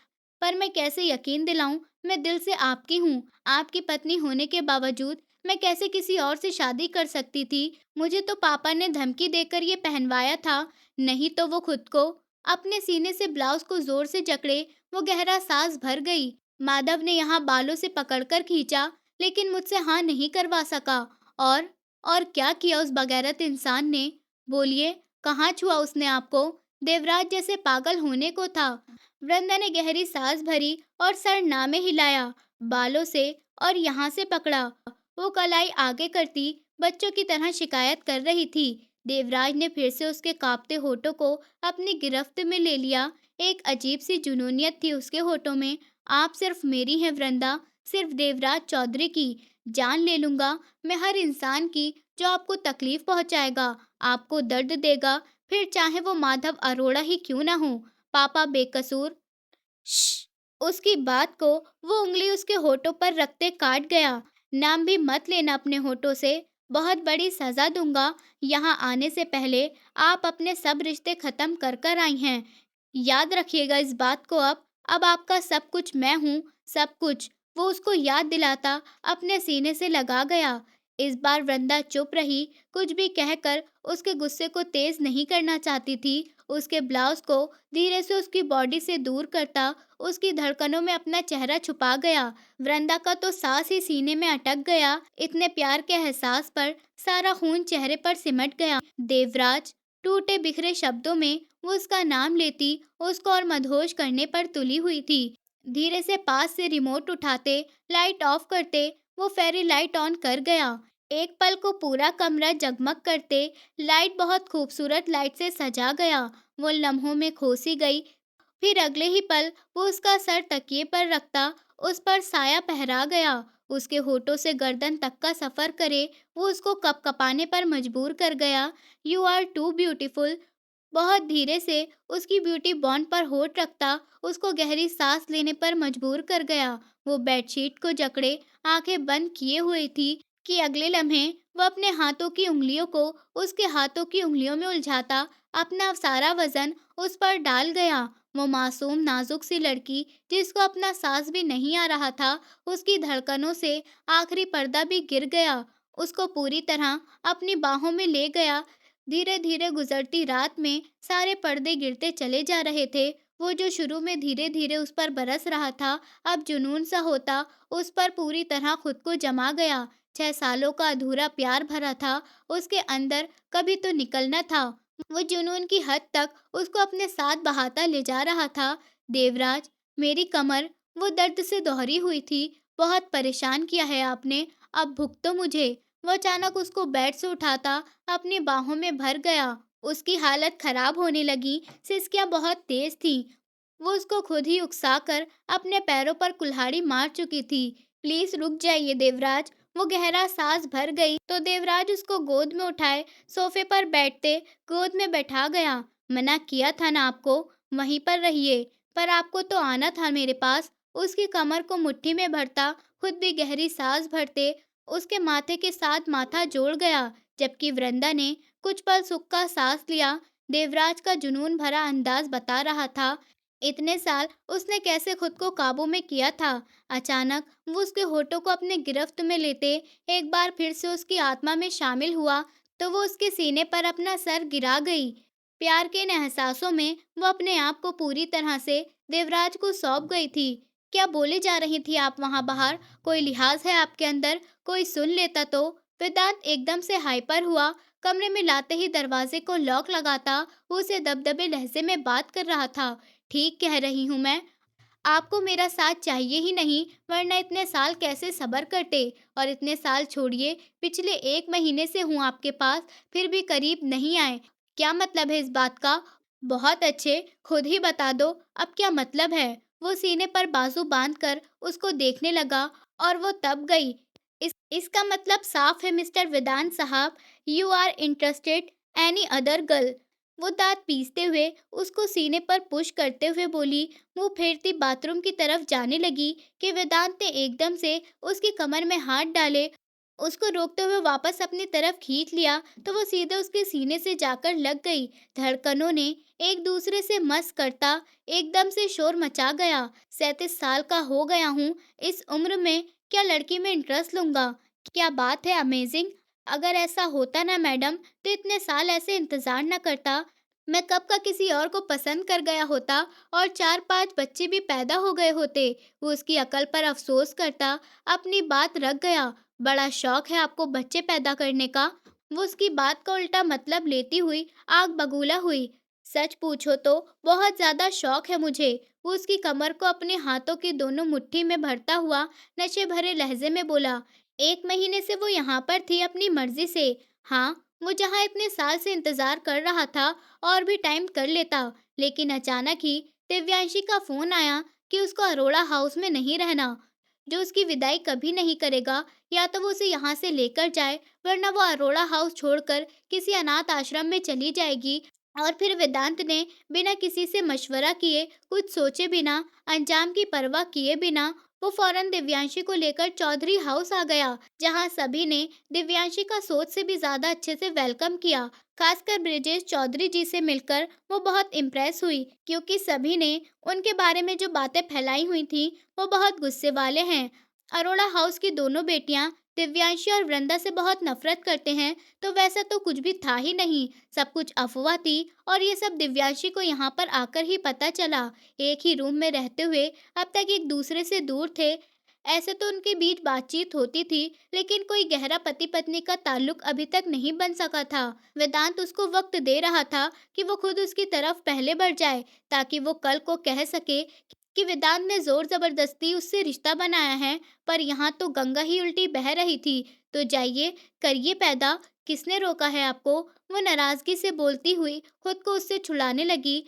पर मैं कैसे यकीन दिलाऊं? मैं दिल से आपकी हूँ। आपकी पत्नी होने के बावजूद मैं कैसे किसी और से शादी कर सकती थी? मुझे तो पापा ने धमकी देकर ये पहनवाया था, नहीं तो वो खुद को। अपने सीने से ब्लाउज को जोर से जकड़े वो गहरा सांस भर गई। माधव ने यहाँ बालों से पकड़कर खींचा, लेकिन मुझसे हाँ नहीं करवा सका। और और क्या किया उस बगैरत इंसान ने? बोलिए, कहाँ छुआ उसने आपको? देवराज जैसे पागल होने को था। वृंदा ने गहरी सांस भरी और सर ना में हिलाया, बालों से और यहाँ से पकड़ा। वो कलाई आगे करती बच्चों की तरह शिकायत कर रही थी। देवराज ने फिर से उसके कांपते होठों को अपनी गिरफ्त में ले लिया। एक अजीब सी जुनूनियत थी उसके होठों में। आप सिर्फ मेरी हैं वृंदा, सिर्फ देवराज चौधरी की। जान ले लूंगा मैं हर इंसान की जो आपको तकलीफ पहुंचाएगा, आपको दर्द देगा, फिर चाहे वो माधव अरोड़ा ही क्यों ना हो। पापा बेकसूर। श्श! उसकी बात को वो उंगली उसके होठों पर रखते काट गया। नाम भी मत लेना अपने होठों से, बहुत बड़ी सजा दूंगा। यहाँ आने से पहले आप अपने सब रिश्ते खत्म कर कर आई हैं। याद रखिएगा इस बात को। अब आपका सब कुछ मैं हूँ, सब कुछ। वो उसको याद दिलाता अपने सीने से लगा गया। इस बार वृंदा चुप रही, कुछ भी कहकर उसके गुस्से को तेज नहीं करना चाहती थी। उसके ब्लाउज को धीरे से उसकी बॉडी से दूर करता उसकी धड़कनों में अपना चेहरा छुपा गया। वृंदा का तो सांस ही सीने में अटक गया। इतने प्यार के एहसास पर सारा खून चेहरे पर सिमट गया। देवराज! टूटे बिखरे शब्दों में वो उसका नाम लेती, उसको और मदहोश करने पर तुली हुई थी। धीरे से पास से रिमोट उठाते, लाइट ऑफ करते, वो फेरी लाइट ऑन कर गया। एक पल को पूरा कमरा जगमग करते, लाइट बहुत खूबसूरत लाइट से सजा गया। वो लम्हों में खोसी गई। फिर अगले ही पल वो उसका सर तकिए पर रखता उस पर साया पहरा गया। उसके होठों से गर्दन तक का सफर करे वो उसको कपकपाने पर मजबूर कर गया। You are too beautiful. बहुत धीरे से उसकी ब्यूटी बॉन्ड पर होठ रखता उसको गहरी सांस लेने पर मजबूर कर गया। वो बेडशीट को जकड़े आंखें बंद किए हुई थी कि अगले लम्हे वो अपने हाथों की उंगलियों को उसके हाथों की उंगलियों में उलझाता अपना सारा वजन उस पर डाल गया। वो मासूम नाजुक सी लड़की जिसको अपना सांस भी नहीं आ रहा था, उसकी धड़कनों से आखिरी पर्दा भी गिर गया। उसको पूरी तरह अपनी बाहों में ले गया। धीरे धीरे गुजरती रात में सारे पर्दे गिरते चले जा रहे थे। वो जो शुरू में धीरे धीरे उस पर बरस रहा था, अब जुनून सा होता उस पर पूरी तरह खुद को जमा गया। 6 सालों का अधूरा प्यार भरा था उसके अंदर, कभी तो निकलना था। वो जुनून की हद तक उसको अपने साथ बहाता ले जा रहा था। देवराज! मेरी कमर वो दर्द से दोहरी हुई थी। बहुत परेशान किया है आपने, अब भुगतो मुझे। वो अचानक उसको बेड से उठाता अपनी बाहों में भर गया। उसकी हालत खराब होने लगी, सिसकियां बहुत तेज थीं। वो उसको खुद ही उकसाकर अपने पैरों पर कुल्हाड़ी मार चुकी थी। प्लीज रुक जाइए देवराज। वो गहरा सांस भर गई तो देवराज उसको गोद में उठाए सोफे पर बैठते गोद में बैठा गया। मना किया था ना आपको, वहीं पर रहिए। पर आपको तो आना था मेरे पास। उसकी कमर को मुट्ठी में भरता खुद भी गहरी सांस भरते उसके माथे के साथ माथा जोड़ गया, जबकि वृंदा ने कुछ पल सुख का सांस लिया। देवराज का जुनून भरा अंदाज बता रहा था इतने साल उसने कैसे खुद को काबू में किया था। अचानक वो उसके होठों को अपने गिरफ्त में लेते एक बार फिर से उसकी आत्मा में शामिल हुआ तो वो उसके सीने पर अपना सर गिरा गई। प्यार के इन एहसासों में वो अपने आप को पूरी तरह से देवराज को सौंप गई थी। क्या बोले जा रही थी आप वहां बाहर? कोई लिहाज है आपके अंदर? कोई सुन लेता तो? वेदांत एकदम से हाइपर हुआ। कमरे में लाते ही दरवाजे को लॉक लगाता वो उसे दबदबे लहजे में बात कर रहा था। ठीक कह रही हूँ मैं। आपको मेरा साथ चाहिए ही नहीं, वरना इतने साल कैसे सब्र करते। और इतने साल छोड़िए, पिछले 1 महीने से हूँ आपके पास, फिर भी करीब नहीं आए। क्या मतलब है इस बात का? बहुत अच्छे, खुद ही बता दो, अब क्या मतलब है? वो सीने पर बाजू बांधकर उसको देखने लगा और वो तब गई। इसका मतलब साफ है मिस्टर वेदांत साहब, you are interested any other girl. वो दांत पीसते हुए उसको सीने पर पुश करते हुए बोली। मुंह फेरती बाथरूम की तरफ जाने लगी कि वेदांत ने एकदम से उसकी कमर में हाथ डाले उसको रोकते हुए वापस अपनी तरफ खींच लिया तो वो सीधे उसके सीने से जाकर लग गई। धड़कनों ने एक दूसरे से मस करता एकदम से शोर मचा गया। 37 साल का हो गया हूँ, इस उम्र में क्या लड़की में इंटरेस्ट लूंगा? क्या बात है, अमेजिंग। अगर ऐसा होता ना मैडम, तो इतने साल ऐसे इंतजार न करता। मैं कब का किसी और को पसंद कर गया होता और 4-5 बच्चे भी पैदा हो गए होते। वो उसकी अकल पर अफसोस करता, अपनी बात रख गया। बड़ा शौक है आपको बच्चे पैदा करने का। वो उसकी बात का उल्टा मतलब लेती हुई आग बबूला हुई। सच पूछो तो बहुत ज्यादा शौक है मुझे। वो उसकी कमर को अपने हाथों की दोनों मुट्ठी में भरता हुआ नशे भरे लहजे में बोला। 1 महीने से वो यहाँ पर थी अपनी मर्जी से। हाँ, वो जहाँ इतने साल से इंतजार कर रहा था और भी टाइम कर लेता, लेकिन अचानक ही दिव्यांशी का फोन आया कि उसको अरोड़ा हाउस में नहीं रहना, जो उसकी विदाई कभी नहीं करेगा। या तो वो उसे यहाँ से लेकर जाए, वरना वो अरोड़ा हाउस छोड़कर किसी अनाथ आश्रम में चली जाएगी। और फिर वेदांत ने बिना किसी से मशवरा किए, कुछ सोचे बिना, अंजाम की परवाह किए बिना, वो फौरन दिव्यांशी को लेकर चौधरी हाउस आ गया, जहाँ सभी ने दिव्यांशी का सोच से भी ज्यादा अच्छे से वेलकम किया। खासकर ब्रिजेश चौधरी जी से मिलकर वो बहुत इम्प्रेस हुई, क्योंकि सभी ने उनके बारे में जो बातें फैलाई हुई थी वो बहुत गुस्से वाले हैं। अरोड़ा हाउस की दोनों बेटियां दिव्यांशी और वृंदा से बहुत नफरत करते हैं, तो वैसा तो कुछ भी था ही नहीं, सब कुछ अफवाह थी। और ये सब दिव्यांशी को यहाँ पर आकर ही पता चला। एक ही रूम में रहते हुए अब तक एक दूसरे से दूर थे। ऐसे तो उनके बीच बातचीत होती थी, लेकिन कोई गहरा पति पत्नी का ताल्लुक अभी तक नहीं बन सका था। वेदांत उसको वक्त दे रहा था कि वो खुद उसकी तरफ पहले बढ़ जाए, ताकि वो कल को कह सके कि वेदांत ने जोर जबरदस्ती उससे रिश्ता बनाया है। पर यहाँ तो गंगा ही उल्टी बह रही थी। तो जाइए, करिए पैदा, किसने रोका है आपको? वो नाराजगी से बोलती हुई खुद को उससे छुड़ाने लगी,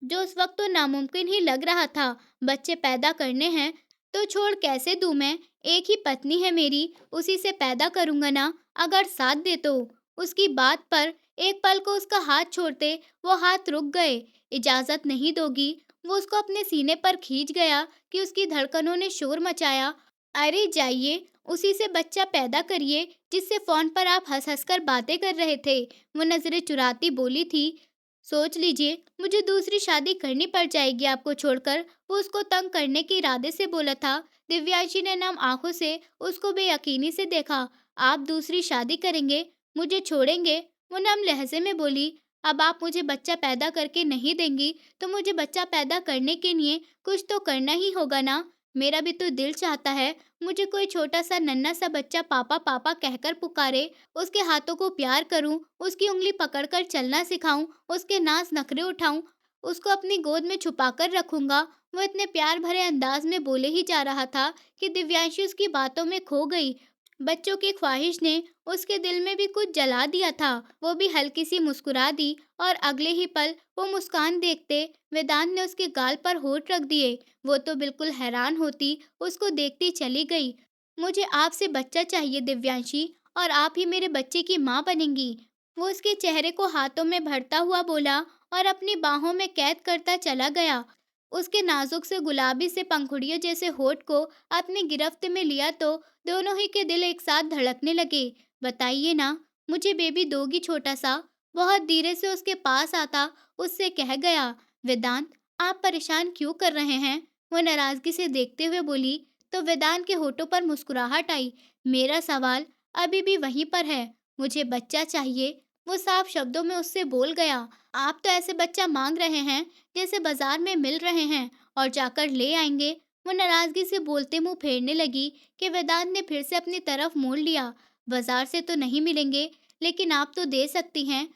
जो उस वक्त तो नामुमकिन ही लग रहा था। बच्चे पैदा करने हैं तो छोड़ कैसे दूं मैं? एक ही पत्नी है मेरी, उसी से पैदा करूंगा ना, अगर साथ दे तो। उसकी बात पर एक पल को उसका हाथ छोड़ते वो हाथ रुक गए। इजाजत नहीं दोगी? वो उसको अपने सीने पर खींच गया कि उसकी धड़कनों ने शोर मचाया। अरे जाइए, उसी से बच्चा पैदा करिए जिससे फोन पर आप हंस हंस कर बातें कर रहे थे। वो नजरें चुराती बोली थी। सोच लीजिए, मुझे दूसरी शादी करनी पड़ जाएगी आपको छोड़कर। वो उसको तंग करने के इरादे से बोला था। दिव्यांशी ने नम आंखों से उसको बेयकीनी से देखा। आप दूसरी शादी करेंगे? मुझे छोड़ेंगे? वो नम लहजे में बोली। अब आप मुझे बच्चा पैदा करके नहीं देंगी, तो मुझे बच्चा पैदा करने के लिए कुछ तो करना ही होगा ना। मेरा भी तो दिल चाहता है, मुझे कोई छोटा सा नन्हा सा बच्चा पापा पापा कहकर पुकारे, उसके हाथों को प्यार करूं, उसकी उंगली पकड़कर चलना सिखाऊं, उसके नाज नखरे उठाऊं, उसको अपनी गोद में छुपाकर रखूंगा। वो इतने प्यार भरे अंदाज में बोले ही जा रहा था कि दिव्यांशी उसकी बातों में खो गई। बच्चों की ख्वाहिश ने उसके दिल में भी कुछ जला दिया था। वो भी हल्की सी मुस्कुरा दी और अगले ही पल वो मुस्कान देखते वेदांत ने उसके गाल पर होंठ रख दिए। वो तो बिल्कुल हैरान होती उसको देखती चली गई। मुझे आपसे बच्चा चाहिए दिव्यांशी, और आप ही मेरे बच्चे की माँ बनेंगी। वो उसके चेहरे को हाथों में भरता हुआ बोला और अपनी बाहों में कैद करता चला गया। उसके नाजुक से गुलाबी से पंखुड़ियों जैसे होठ को अपनी गिरफ्त में लिया तो दोनों ही के दिल एक साथ धड़कने लगे। बताइए ना, मुझे बेबी दोगी छोटा सा? बहुत धीरे से उसके पास आता उससे कह गया। वेदांत, आप परेशान क्यों कर रहे हैं? वो नाराजगी से देखते हुए बोली। तो वेदांत के होठों पर मुस्कुराहट आई। मेरा सवाल अभी भी वहीं पर है, मुझे बच्चा चाहिए। वो साफ शब्दों में उससे बोल गया। आप तो ऐसे बच्चा मांग रहे हैं जैसे बाजार में मिल रहे हैं, और जाकर ले आएंगे। वो नाराजगी से बोलते मुंह फेरने लगी कि वेदांत ने फिर से अपनी तरफ मोड़ लिया। बाजार से तो नहीं मिलेंगे, लेकिन आप तो दे सकती हैं।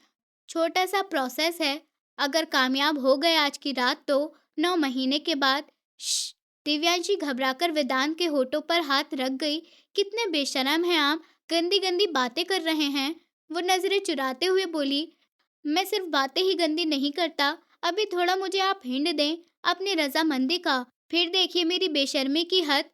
छोटा सा प्रोसेस है, अगर कामयाब हो गए आज की रात तो 9 महीने के बाद। श्श! दिव्यांशी घबराकर वेदांत के होठों पर हाथ रख गई। कितने बेशरम हैं आप, गंदी गंदी बातें कर रहे हैं। वो नजरें चुराते हुए बोली। मैं सिर्फ बातें ही गंदी नहीं करता, अभी थोड़ा मुझे आप हिंट दें अपनी रजामंदी का, फिर देखिए मेरी बेशर्मी की हद।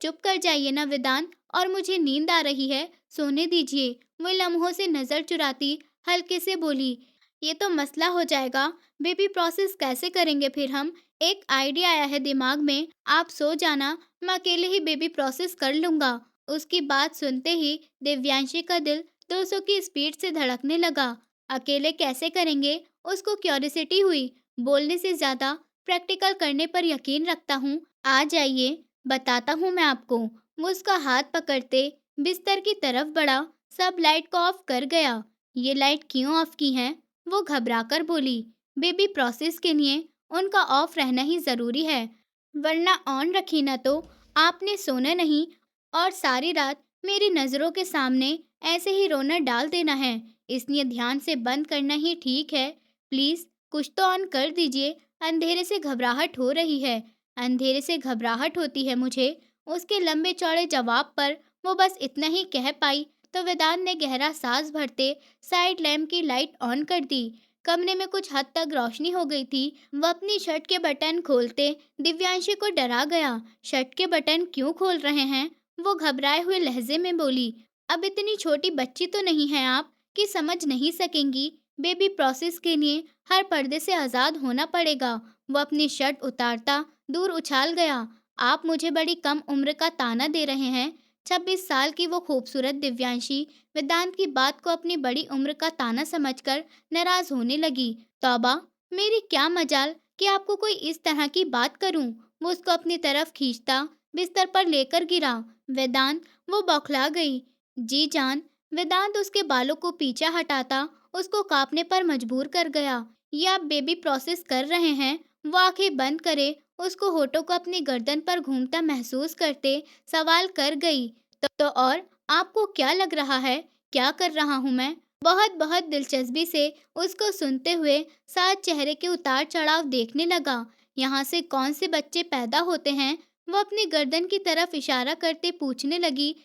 चुप कर जाइए ना वेदांत, और मुझे नींद आ रही है, सोने दीजिए। वो लम्हों से नजर चुराती हल्के से बोली। ये तो मसला हो जाएगा, बेबी प्रोसेस कैसे करेंगे फिर हम? एक आइडिया आया है दिमाग में, आप सो जाना, मैं अकेले ही बेबी प्रोसेस कर लूंगा। उसकी बात सुनते ही दिव्यांशी का दिल 200 की स्पीड से धड़कने लगा। अकेले कैसे करेंगे? उसको क्यूरियोसिटी हुई। बोलने से ज्यादा प्रैक्टिकल करने पर यकीन रखता हूँ। आ जाइए, बताता हूँ मैं आपको। वो उसका हाथ पकड़ते बिस्तर की तरफ बढ़ा। सब लाइट को ऑफ कर गया। ये लाइट क्यों ऑफ की हैं? वो घबराकर बोली। बेबी प्रोसेस के लिए उनका ऑफ रहना ही जरूरी है, वरना ऑन रखी ना तो आपने सोना नहीं और सारी रात मेरी नज़रों के सामने ऐसे ही रोना डाल देना है। इसलिए ध्यान से बंद करना ही ठीक है। प्लीज़ कुछ तो ऑन कर दीजिए। अंधेरे से घबराहट हो रही है। अंधेरे से घबराहट होती है मुझे। उसके लंबे चौड़े जवाब पर वो बस इतना ही कह पाई तो वेदांत ने गहरा सांस भरते साइड लैम्प की लाइट ऑन कर दी। कमरे में कुछ हद तक रोशनी हो गई थी। वो अपनी शर्ट के बटन खोलते दिव्यांशी को डरा गया। शर्ट के बटन क्यों खोल रहे हैं? वो घबराए हुए लहजे में बोली। अब इतनी छोटी बच्ची तो नहीं है आप कि समझ नहीं सकेंगी। बेबी प्रोसेस के लिए हर पर्दे से आज़ाद होना पड़ेगा। वो अपनी शर्ट उतारता दूर उछाल गया। आप मुझे बड़ी कम उम्र का ताना दे रहे हैं। 26 साल की वो खूबसूरत दिव्यांशी वेदांत की बात को अपनी बड़ी उम्र का ताना समझकर नाराज होने लगी। तौबा, मेरी क्या मजाल कि आपको कोई इस तरह की बात करूं। वो उसको अपनी तरफ खींचता बिस्तर पर लेकर गिरा। वेदांत, वो बौखला गई। जी जान। वेदांत उसके बालों को पीछे हटाता उसको कांपने पर मजबूर कर गया। ये आप बेबी प्रोसेस कर रहे हैं? वो आंखें बंद करे उसको होठों को अपनी गर्दन पर घूमता महसूस करते सवाल कर गई। तो और आपको क्या लग रहा है? क्या कर रहा हूं मैं? बहुत बहुत दिलचस्पी से उसको सुनते हुए साथ चेहरे के उतार चढ़ाव देखने लगा। यहाँ से कौन से बच्चे पैदा होते हैं? वो अपनी गर्दन की तरफ इशारा करते पूछने लगी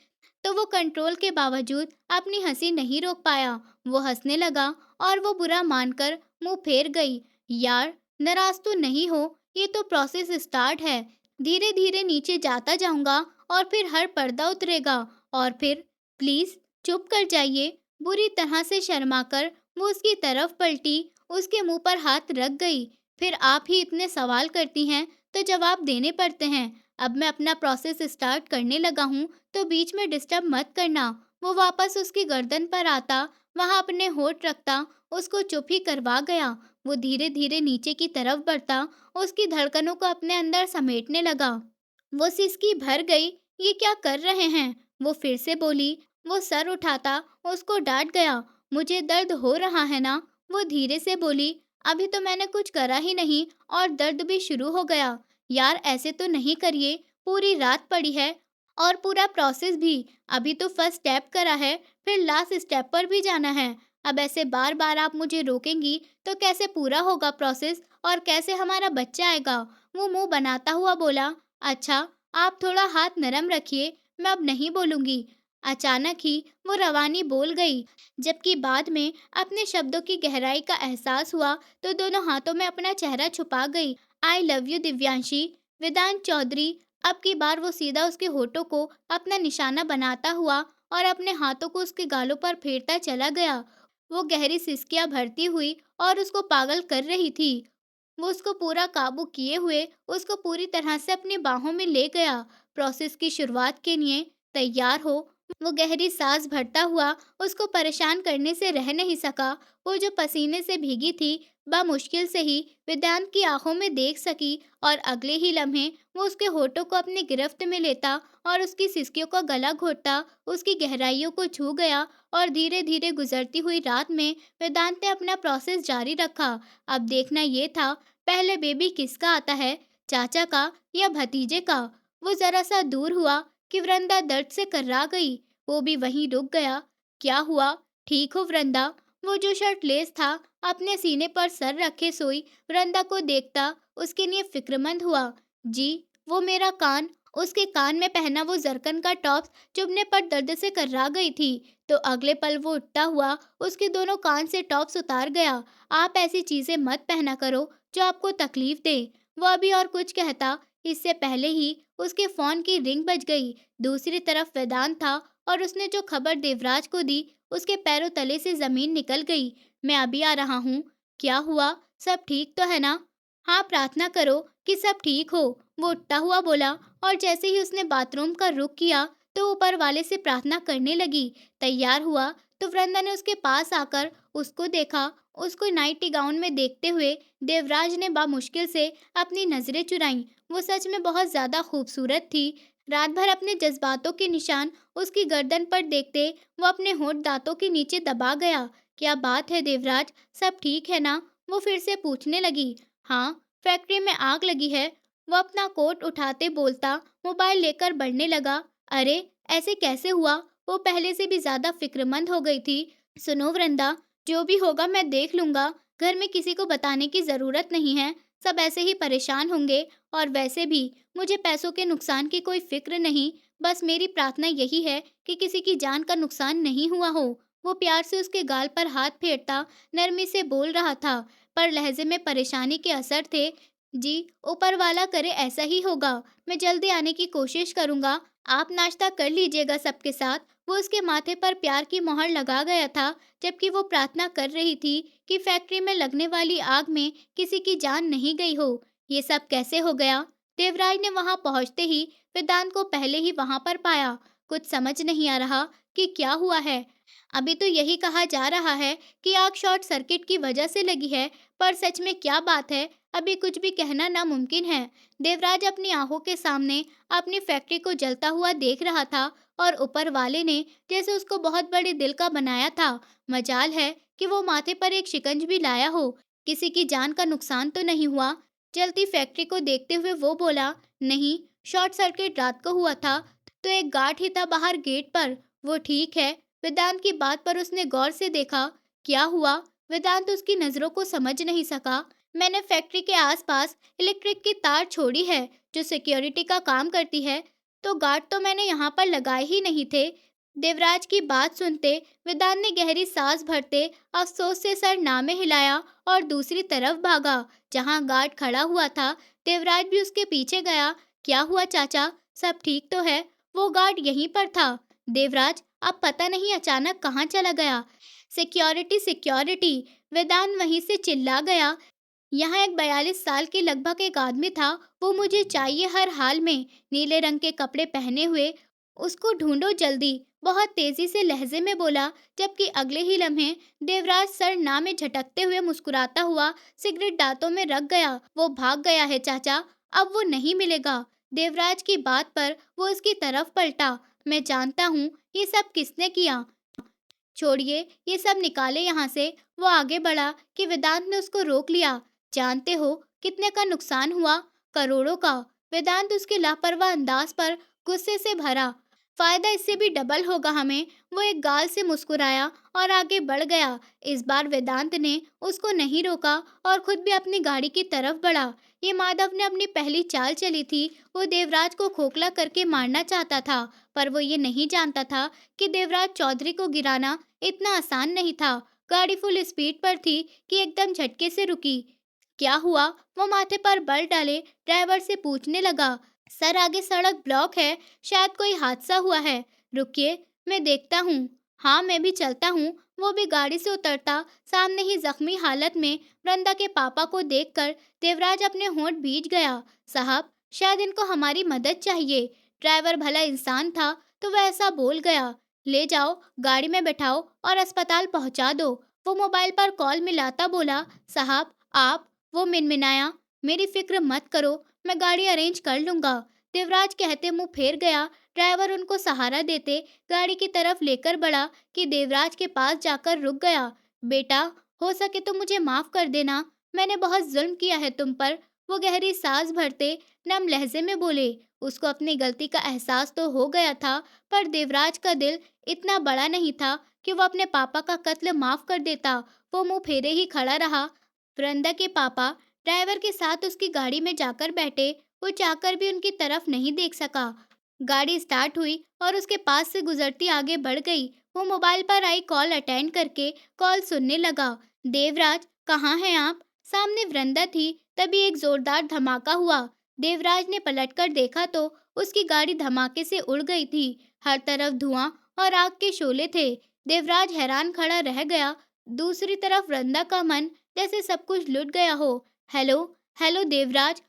तो वो कंट्रोल के बावजूद अपनी हंसी नहीं रोक पाया। वो हंसने लगा और वो बुरा मानकर मुंह फेर गई। यार, नाराज तो नहीं हो? ये तो प्रोसेस स्टार्ट है। धीरे धीरे नीचे जाता जाऊंगा और फिर हर पर्दा उतरेगा और फिर प्लीज चुप कर जाइए। बुरी तरह से शर्माकर वो उसकी तरफ पलटी, उसके मुंह पर हाथ रख गई। फिर आप ही इतने सवाल करती हैं तो जवाब देने पड़ते हैं। अब मैं अपना प्रोसेस स्टार्ट करने लगा हूँ तो बीच में डिस्टर्ब मत करना। वो वापस उसकी गर्दन पर आता, वहां अपने होठ रखता, उसको चुप ही करवा गया। वो धीरे धीरे नीचे की तरफ बढ़ता, उसकी धड़कनों को अपने अंदर समेटने लगा। वो सिसकी भर गई। ये क्या कर रहे हैं? वो फिर से बोली। वो सर उठाता उसको डांट गया। मुझे दर्द हो रहा है ना? वो धीरे से बोली। अभी तो मैंने कुछ करा ही नहीं और दर्द भी शुरू हो गया। यार, ऐसे तो नहीं करिए। पूरी रात पड़ी है और पूरा प्रोसेस भी। अभी तो फर्स्ट स्टेप करा है, फिर लास्ट स्टेप पर भी जाना है। अब ऐसे बार बार आप मुझे रोकेंगी तो कैसे पूरा होगा प्रोसेस और कैसे हमारा बच्चा आएगा? वो मुंह बनाता हुआ बोला। अच्छा, आप थोड़ा हाथ नरम रखिए, मैं अब नहीं बोलूंगी। अचानक ही वो रवानी बोल गई, जबकि बाद में अपने शब्दों की गहराई का एहसास हुआ तो दोनों हाथों में अपना चेहरा छुपा गई। I love you Divyanshi. Vedant Chaudhary. अब की बार वो सीधा उसके होठों को अपना निशाना बनाता हुआ और अपने हाथों को उसके गालों पर फेरता चला गया। वो गहरी सिसकियां भरती हुई और उसको पागल कर रही थी। वो उसको पूरा काबू किए हुए उसको पूरी तरह से अपनी बाहों में ले गया। प्रोसेस की शुरुआत के लिए तैयार हो? वो गहरी सांस भरता हुआ उसको परेशान करने से रह नहीं सका। वो जो पसीने से भीगी थी मुश्किल से ही वेदांत की आंखों में देख सकी और अगले ही लम्हे वो उसके होठों को अपनी गिरफ्त में लेता और उसकी सिसकियों का गला घोटता उसकी गहराइयों को छू गया। और धीरे धीरे गुजरती हुई रात में वेदांत ने अपना प्रोसेस जारी रखा। अब देखना ये था, पहले बेबी किसका आता है, चाचा का या भतीजे का? वो जरा सा दूर हुआ कि वृंदा दर्द से कर्रा गई। वो भी वहीं रुक गया। क्या हुआ? ठीक हो वृंदा? वो जो शर्ट लेस था अपने सीने पर सर रखे सोई वृंदा को देखता उसके लिए फिक्रमंद हुआ। जी। वो मेरा कान। उसके कान में पहना वो जरकन का टॉप्स चुभने पर दर्द से कर्रा गई थी तो अगले पल वो उठता हुआ उसके दोनों कान से टॉप्स उतार गया। आप ऐसी चीजें मत पहना करो जो आपको तकलीफ दे। वो अभी और कुछ कहता, इससे पहले ही उसके फोन की रिंग बज गई। दूसरी तरफ वेदांत था और उसने जो खबर देवराज को दी उसके पैरों तले से जमीन निकल गई। मैं अभी आ रहा हूँ। क्या हुआ? सब ठीक तो है ना? हाँ, प्रार्थना करो कि सब ठीक हो। वो उठता हुआ बोला और जैसे ही उसने बाथरूम का रुख किया तो ऊपर वाले से प्रार्थना करने लगी। तैयार हुआ तो वृंदा ने उसके पास आकर उसको देखा। उसको नाइटी गाउन में देखते हुए देवराज ने बामुश्किल से अपनी नजरें चुराईं। वो सच में बहुत ज्यादा खूबसूरत थी। रात भर अपने जज्बातों के निशान उसकी गर्दन पर देखते वो अपने होंठ दांतों के नीचे दबा गया। क्या बात है देवराज, सब ठीक है ना? वो फिर से पूछने लगी। हाँ, फैक्ट्री में आग लगी है, वो अपना कोट उठाते बोलता मोबाइल लेकर बढ़ने लगा। अरे, ऐसे कैसे हुआ? वो पहले से भी ज्यादा फिक्रमंद हो गई थी। सुनो वृंदा, जो भी होगा मैं देख लूंगा। घर में किसी को बताने की जरूरत नहीं है। सब ऐसे ही परेशान होंगे। और वैसे भी मुझे पैसों के नुकसान की कोई फिक्र नहीं। बस मेरी प्रार्थना यही है कि किसी की जान का नुकसान नहीं हुआ हो। वो प्यार से उसके गाल पर हाथ फेरता नरमी से बोल रहा था, पर लहजे में परेशानी के असर थे। जी, ऊपर वाला करे ऐसा ही होगा। मैं जल्दी आने की कोशिश करूंगा। आप नाश्ता कर लीजिएगा सबके साथ। वो उसके माथे पर प्यार की मोहर लगा गया था, जबकि वो प्रार्थना कर रही थी कि फैक्ट्री में लगने वाली आग में किसी की जान नहीं गई हो। ये सब कैसे हो गया? देवराज ने वहां पहुंचते ही वेदांत को पहले ही वहां पर पाया। कुछ समझ नहीं आ रहा कि क्या हुआ है। अभी तो यही कहा जा रहा है कि आग शॉर्ट सर्किट की वजह से लगी है, पर सच में क्या बात है, अभी कुछ भी कहना नामुमकिन है। देवराज अपनी आंखों के सामने अपनी फैक्ट्री को जलता हुआ देख रहा था और ऊपर वाले ने जैसे उसको बहुत बड़े दिल का बनाया था। मजाल है कि वो माथे पर एक शिकंज भी लाया हो। किसी की जान का नुकसान तो नहीं हुआ? जलती फैक्ट्री को देखते हुए वो बोला। नहीं, शॉर्ट सर्किट रात को हुआ था, तो एक गार्ड ही था बाहर गेट पर। वो ठीक है। वेदांत की बात पर उसने गौर से देखा। क्या हुआ? वेदांत उसकी नजरों को समझ नहीं सका। मैंने फैक्ट्री के आसपास इलेक्ट्रिक की तार छोड़ी है, जो सिक्योरिटी का काम करती है। तो गार्ड तो मैंने यहाँ पर लगाए ही नहीं थे। देवराज की बात सुनते वेदांत ने गहरी सांस भरते अफसोस से सर ना में हिलाया और दूसरी तरफ भागा, जहाँ गार्ड खड़ा हुआ था। देवराज भी उसके पीछे गया। क्या हुआ चाचा, सब ठीक तो है? वो गार्ड यहीं पर था। देवराज, अब पता नहीं अचानक कहाँ चला गया। सिक्योरिटी सिक्योरिटी, वेदांत वहीं से चिल्ला गया। यहाँ एक 42 साल के लगभग एक आदमी था। वो मुझे चाहिए हर हाल में। नीले रंग के कपड़े पहने हुए। उसको ढूंढो जल्दी, बहुत तेजी से लहजे में बोला। जबकि अगले ही लम्हे देवराज सर ना में झटकते हुए मुस्कुराता हुआ सिगरेट दांतों में रख गया। वो भाग गया है चाचा, अब वो नहीं मिलेगा। देवराज की बात पर वो उसकी तरफ पलटा। मैं जानता हूँ ये सब किसने किया। छोड़िए, ये सब निकाले यहाँ से। वो आगे बढ़ा कि वेदांत ने उसको रोक लिया। जानते हो कितने का नुकसान हुआ? करोड़ों का। वेदांत उसके लापरवाह अंदाज पर गुस्से से भरा। फायदा इससे भी डबल होगा हमें। वो एक गाल से मुस्कुराया और आगे बढ़ गया। इस बार वेदांत ने उसको नहीं रोका और खुद भी अपनी गाड़ी की तरफ बढ़ा। ये माधव ने अपनी पहली चाल चली थी। वो देवराज को खोखला करके मारना चाहता था, पर वो ये नहीं जानता था कि देवराज चौधरी को गिराना इतना आसान नहीं था। गाड़ी फुल स्पीड पर थी कि एकदम झटके से रुकी। क्या हुआ? वो माथे पर बल डाले ड्राइवर से पूछने लगा। सर, आगे सड़क ब्लॉक है, शायद कोई हादसा हुआ है। रुकिए, मैं देखता हूँ। हाँ, मैं भी चलता हूँ। वो भी गाड़ी से उतरता सामने ही जख्मी हालत में वृंदा के पापा को देखकर देवराज अपने होंठ भींच गया। साहब, शायद इनको हमारी मदद चाहिए। ड्राइवर भला इंसान था तो वह ऐसा बोल गया। ले जाओ, गाड़ी में बैठाओ और अस्पताल पहुंचा दो। वो मोबाइल पर कॉल मिलाता बोला। साहब, आप? वो मिनमिनाया। मेरी फिक्र मत करो, मैं गाड़ी अरेंज कर लूंगा। देवराज कहते मुंह फेर गया। ड्राइवर उनको सहारा देते गाड़ी की तरफ लेकर बढ़ा कि देवराज के पास जाकर रुक गया। बेटा, हो सके तो मुझे माफ कर देना। मैंने बहुत जुल्म किया है तुम पर। वो गहरी सांस भरते नम लहजे में बोले। उसको अपनी गलती का एहसास तो हो गया था, पर देवराज का दिल इतना बड़ा नहीं था कि वो अपने पापा का कत्ल माफ कर देता। वो मुंह फेरे ही खड़ा रहा। वृंदा के पापा ड्राइवर के साथ उसकी गाड़ी में जाकर बैठे। वो चाहकर भी उनकी तरफ नहीं देख सका। गाड़ी स्टार्ट हुई और उसके पास से गुजरती आगे बढ़ गई। वो मोबाइल पर आई कॉल अटेंड करके कॉल सुनने लगा। देवराज, कहाँ हैं आप? सामने वृंदा थी। तभी एक जोरदार धमाका हुआ। देवराज ने पलटकर देखा तो उसकी गाड़ी धमाके से उड़ गई थी। हर तरफ धुआं और आग के शोले थे। देवराज हैरान खड़ा रह गया। दूसरी तरफ वृंदा का मन जैसे सब कुछ लुट गया हो। Hello, hello Devraj.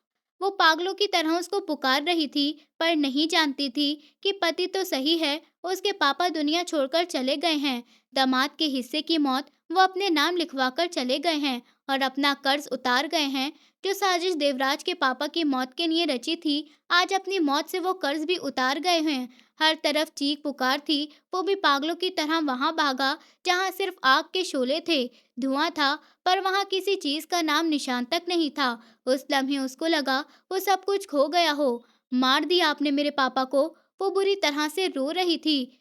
वो पागलों की तरह उसको पुकार रही थी, पर नहीं जानती थी कि पति तो सही है, उसके पापा दुनिया छोड़कर चले गए हैं। दामाद के हिस्से की मौत वो अपने नाम लिखवाकर चले गए हैं और अपना कर्ज उतार गए हैं। जो साजिश देवराज के पापा की मौत के लिए रची थी, आज अपनी मौत से वो कर्ज भी उतार गए हैं। हर तरफ चीख पुकार थी। वो भी पागलों की तरह वहां भागा जहां सिर्फ आग के शोले थे, धुआं था, पर वहां किसी चीज का नाम निशान तक नहीं था। उस लम्हे उसको लगा वो सब कुछ खो गया हो। मार दिया आपने मेरे पापा को। वो बुरी तरह से रो रही थी।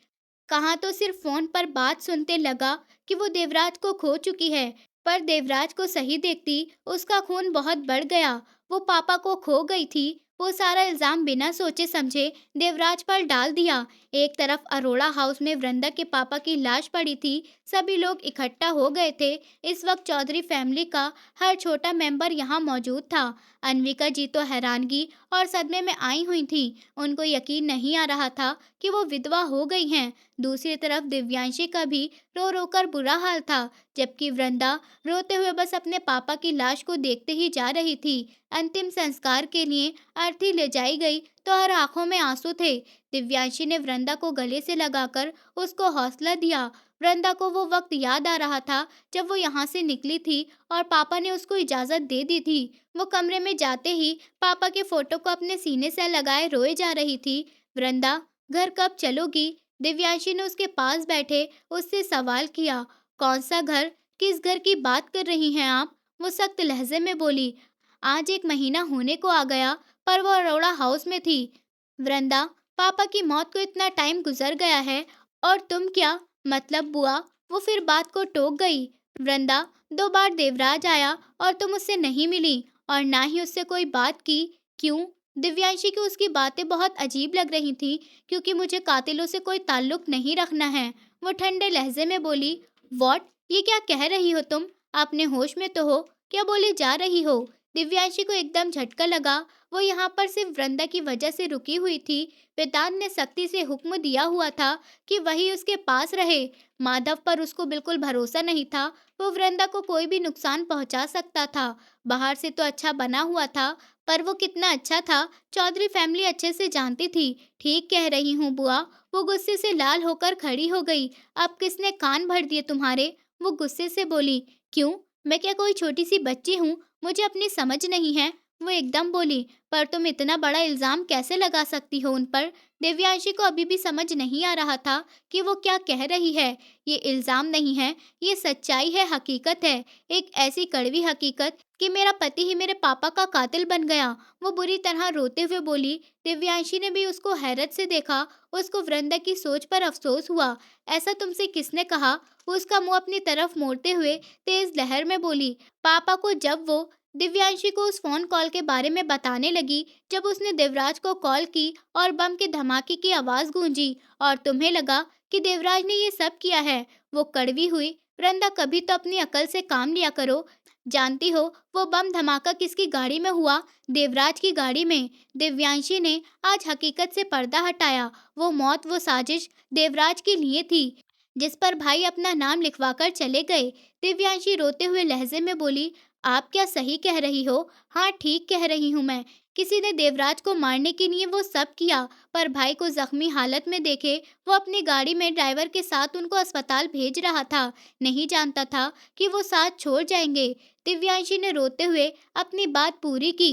कहाँ तो सिर्फ फोन पर बात सुनते लगा कि वो देवराज को खो चुकी है, पर देवराज को सही देखती उसका खून बहुत बढ़ गया। वो पापा को खो गई थी। वो सारा इल्जाम बिना सोचे समझे देवराज पर डाल दिया। एक तरफ अरोड़ा हाउस में वृंदा के पापा की लाश पड़ी थी। सभी लोग इकट्ठा हो गए थे। इस वक्त चौधरी फैमिली का हर छोटा मेंबर यहाँ मौजूद था। अनविका जी तो हैरानगी और सदमे में आई हुई थी। उनको यकीन नहीं आ रहा था कि वो विधवा हो गई हैं। दूसरी तरफ दिव्यांशी का भी रो रो कर बुरा हाल था, जबकि वृंदा रोते हुए बस अपने पापा की लाश को देखते ही जा रही थी। अंतिम संस्कार के लिए अर्थी ले जाई गई तो हर आंखों में आंसू थे। दिव्यांशी ने वृंदा को गले से लगाकर उसको हौसला दिया। वृंदा को वो वक्त याद आ रहा था जब वो यहाँ से निकली थी और पापा ने उसको इजाजत दे दी थी। वो कमरे में जाते ही पापा के फोटो को अपने सीने से लगाए रोए जा रही थी। वृंदा, घर कब चलोगी? दिव्यांशी ने उसके पास बैठे उससे सवाल किया। कौन सा घर? किस घर की बात कर रही हैं आप? वो सख्त लहजे में बोली। आज 1 महीना होने को आ गया, पर वो अरोड़ा हाउस में थी। वृंदा, पापा की मौत को इतना टाइम गुजर गया है और तुम क्या? मतलब बुआ? वो फिर बात को टोक गई। वृंदा, 2 बार देवराज आया और तुम उससे नहीं मिली और ना ही उससे कोई बात की। क्यों? दिव्यांशी को उसकी बातें बहुत अजीब लग रही थी, क्योंकि मुझे कातिलों से कोई ताल्लुक नहीं रखना है। वो ठंडे लहजे में बोली। वॉट? ये क्या कह रही हो तुम? अपने होश में तो हो? क्या बोले जा रही हो? दिव्यांशी को एकदम झटका लगा। वो यहाँ पर सिर्फ वृंदा की वजह से रुकी हुई थी। वेदांत ने सख्ती से हुक्म दिया हुआ था कि वही उसके पास रहे। माधव पर उसको बिल्कुल भरोसा नहीं था। वो वृंदा को कोई भी नुकसान पहुंचा सकता था। बाहर से तो अच्छा बना हुआ था, पर वो कितना अच्छा था चौधरी फैमिली अच्छे से जानती थी। ठीक कह रही हूँ बुआ। वो गुस्से से लाल होकर खड़ी हो गई। अब किसने कान भर दिए तुम्हारे? वो गुस्से से बोली। क्यों? मैं क्या कोई छोटी सी बच्ची हूँ? मुझे अपनी समझ नहीं है। वो एकदम बोली। पर तुम इतना बड़ा इल्जाम कैसे लगा सकती हो उन पर? दिव्यांशी को अभी भी समझ नहीं आ रहा था कि वो क्या कह रही है। ये इल्जाम नहीं है, ये सच्चाई है, हकीकत है। एक ऐसी कड़वी हकीकत कि मेरा पति ही मेरे पापा का कातिल बन गया। वो बुरी तरह रोते हुए बोली। दिव्यांशी ने भी उसको हैरत से देखा। उसको वृंदा की सोच पर अफसोस हुआ। ऐसा तुमसे किसने कहा? वो उसका मुंह अपनी तरफ मोड़ते हुए तेज लहर में बोली। पापा को जब वो दिव्यांशी को उस फोन कॉल के बारे में बताने लगी, जब उसने देवराज को कॉल की और बम के धमाके की आवाज गूंजी और तुम्हें लगा कि देवराज ने ये सब किया है, वो कड़वी हुई। वृंदा, कभी तो अपनी अकल से काम लिया करो। जानती हो वो बम धमाका किसकी गाड़ी में हुआ? देवराज की गाड़ी में। दिव्यांशी ने आज हकीकत से पर्दा हटाया। वो मौत, वो साजिश देवराज के लिए थी, जिस पर भाई अपना नाम लिखवाकर चले गए। दिव्यांशी रोते हुए लहजे में बोली। आप क्या सही कह रही हो? हाँ, ठीक कह रही हूँ मैं। किसी ने देवराज को मारने के लिए वो सब किया, पर भाई को जख्मी हालत में देखे वो अपनी गाड़ी में ड्राइवर के साथ उनको अस्पताल भेज रहा था। नहीं जानता था कि वो साथ छोड़ जाएंगे। दिव्यांशी ने रोते हुए अपनी बात पूरी की।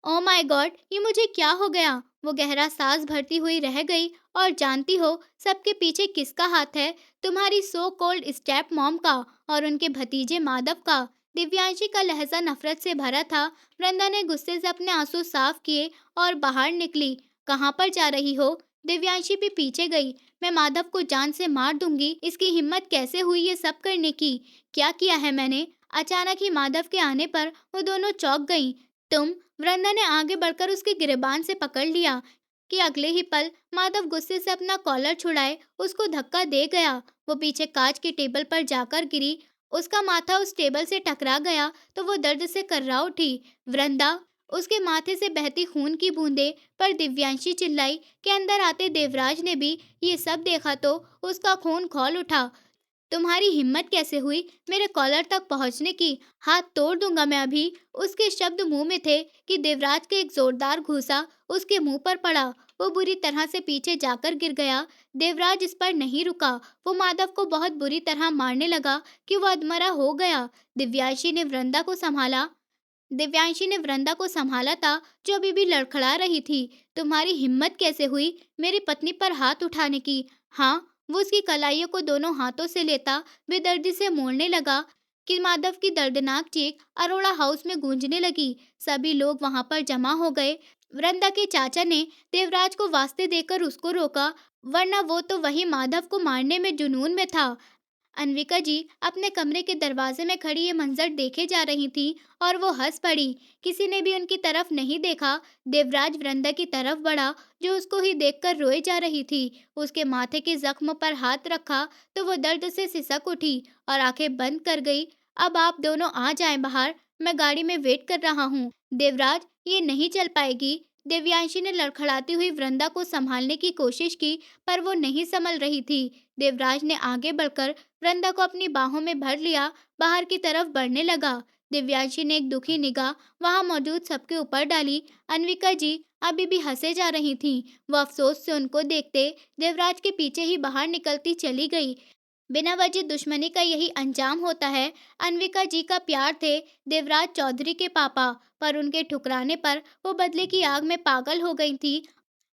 Oh my God! ये मुझे क्या हो गया? वो गहरा सांस भरती हुई रह गई। और जानती हो सबके पीछे किसका हाथ है? तुम्हारी सो कॉल्ड स्टेप मॉम का और उनके भतीजे माधव का। दिव्यांशी का लहजा नफरत से भरा था। वृंदा ने गुस्से से अपने आंसू साफ किए और बाहर निकली। कहाँ पर जा रही हो? दिव्यांशी भी पीछे गई। मैं माधव को जान से मार दूंगी। इसकी हिम्मत कैसे हुई ये सब करने की? क्या किया है मैंने? अचानक ही माधव के आने पर वो दोनों चौंक गईं। तुम? वृंदा ने आगे बढ़कर उसकी गिरबान से पकड़ लिया कि अगले ही पल माधव गुस्से से अपना कॉलर छुड़ाए उसको धक्का दे गया। वो पीछे कांच की टेबल पर जाकर गिरी। उसका माथा उस टेबल से टकरा गया तो वो दर्द से कर्रा उठी। वृंदा! उसके माथे से बहती खून की बूंदें पर दिव्यांशी चिल्लाई कि अंदर आते देवराज ने भी ये सब देखा तो उसका खून खौल उठा। तुम्हारी हिम्मत कैसे हुई मेरे कॉलर तक पहुंचने की? हाथ तोड़ दूंगा मैं अभी। उसके शब्द मुंह में थे कि देवराज का एक जोरदार घूंसा उसके मुंह पर पड़ा। वो बुरी तरह से पीछे जाकर गिर गया। देवराज इस पर नहीं रुका। वो माधव को बहुत बुरी तरह मारने लगा कि वो अधमरा हो गया। दिव्यांशी ने वृंदा को संभाला दिव्यांशी ने वृंदा को संभाला था, जो अभी भी लड़खड़ा रही थी। तुम्हारी हिम्मत कैसे हुई मेरी पत्नी पर हाथ उठाने की? हाँ। वो उसकी कलाइयों को दोनों हाथों से लेता बेदर्दी से मोड़ने लगा कि माधव की दर्दनाक चीख अरोड़ा हाउस में गूंजने लगी। सभी लोग वहां पर जमा हो गए। वृंदा के चाचा ने देवराज को वास्ते देकर उसको रोका, वरना वो तो वही माधव को मारने में जुनून में था। अन्विका जी अपने कमरे के दरवाजे में खड़ी ये मंजर देखे जा रही थी और वो हंस पड़ी। किसी ने भी उनकी तरफ नहीं देखा। देवराज वृंदा की तरफ बढ़ा, जो उसको ही देखकर रोए जा रही थी। उसके माथे के जख्म पर हाथ रखा तो वो दर्द से सिसक उठी और आंखें बंद कर गई। अब आप दोनों आ जाएं बाहर, मैं गाड़ी में वेट कर रहा हूँ। देवराज, ये नहीं चल पाएगी। देवयांशी ने लड़खड़ाती हुई वृंदा को संभालने की कोशिश की, पर वो नहीं संभल रही थी। देवराज ने आगे बढ़कर वृंदा को अपनी बाहों में भर लिया, बाहर की तरफ बढ़ने लगा। दिव्यांशी ने एक दुखी निगाह वहां मौजूद सबके ऊपर डाली। अन्विका जी अभी भी हंसे जा रही थीं। वो अफसोस से उनको देखते देवराज के पीछे ही बाहर निकलती चली गई। बिना वजह दुश्मनी का यही अंजाम होता है। अन्विका जी का प्यार थे देवराज चौधरी के पापा, पर उनके ठुकराने पर वो बदले की आग में पागल हो गई थी।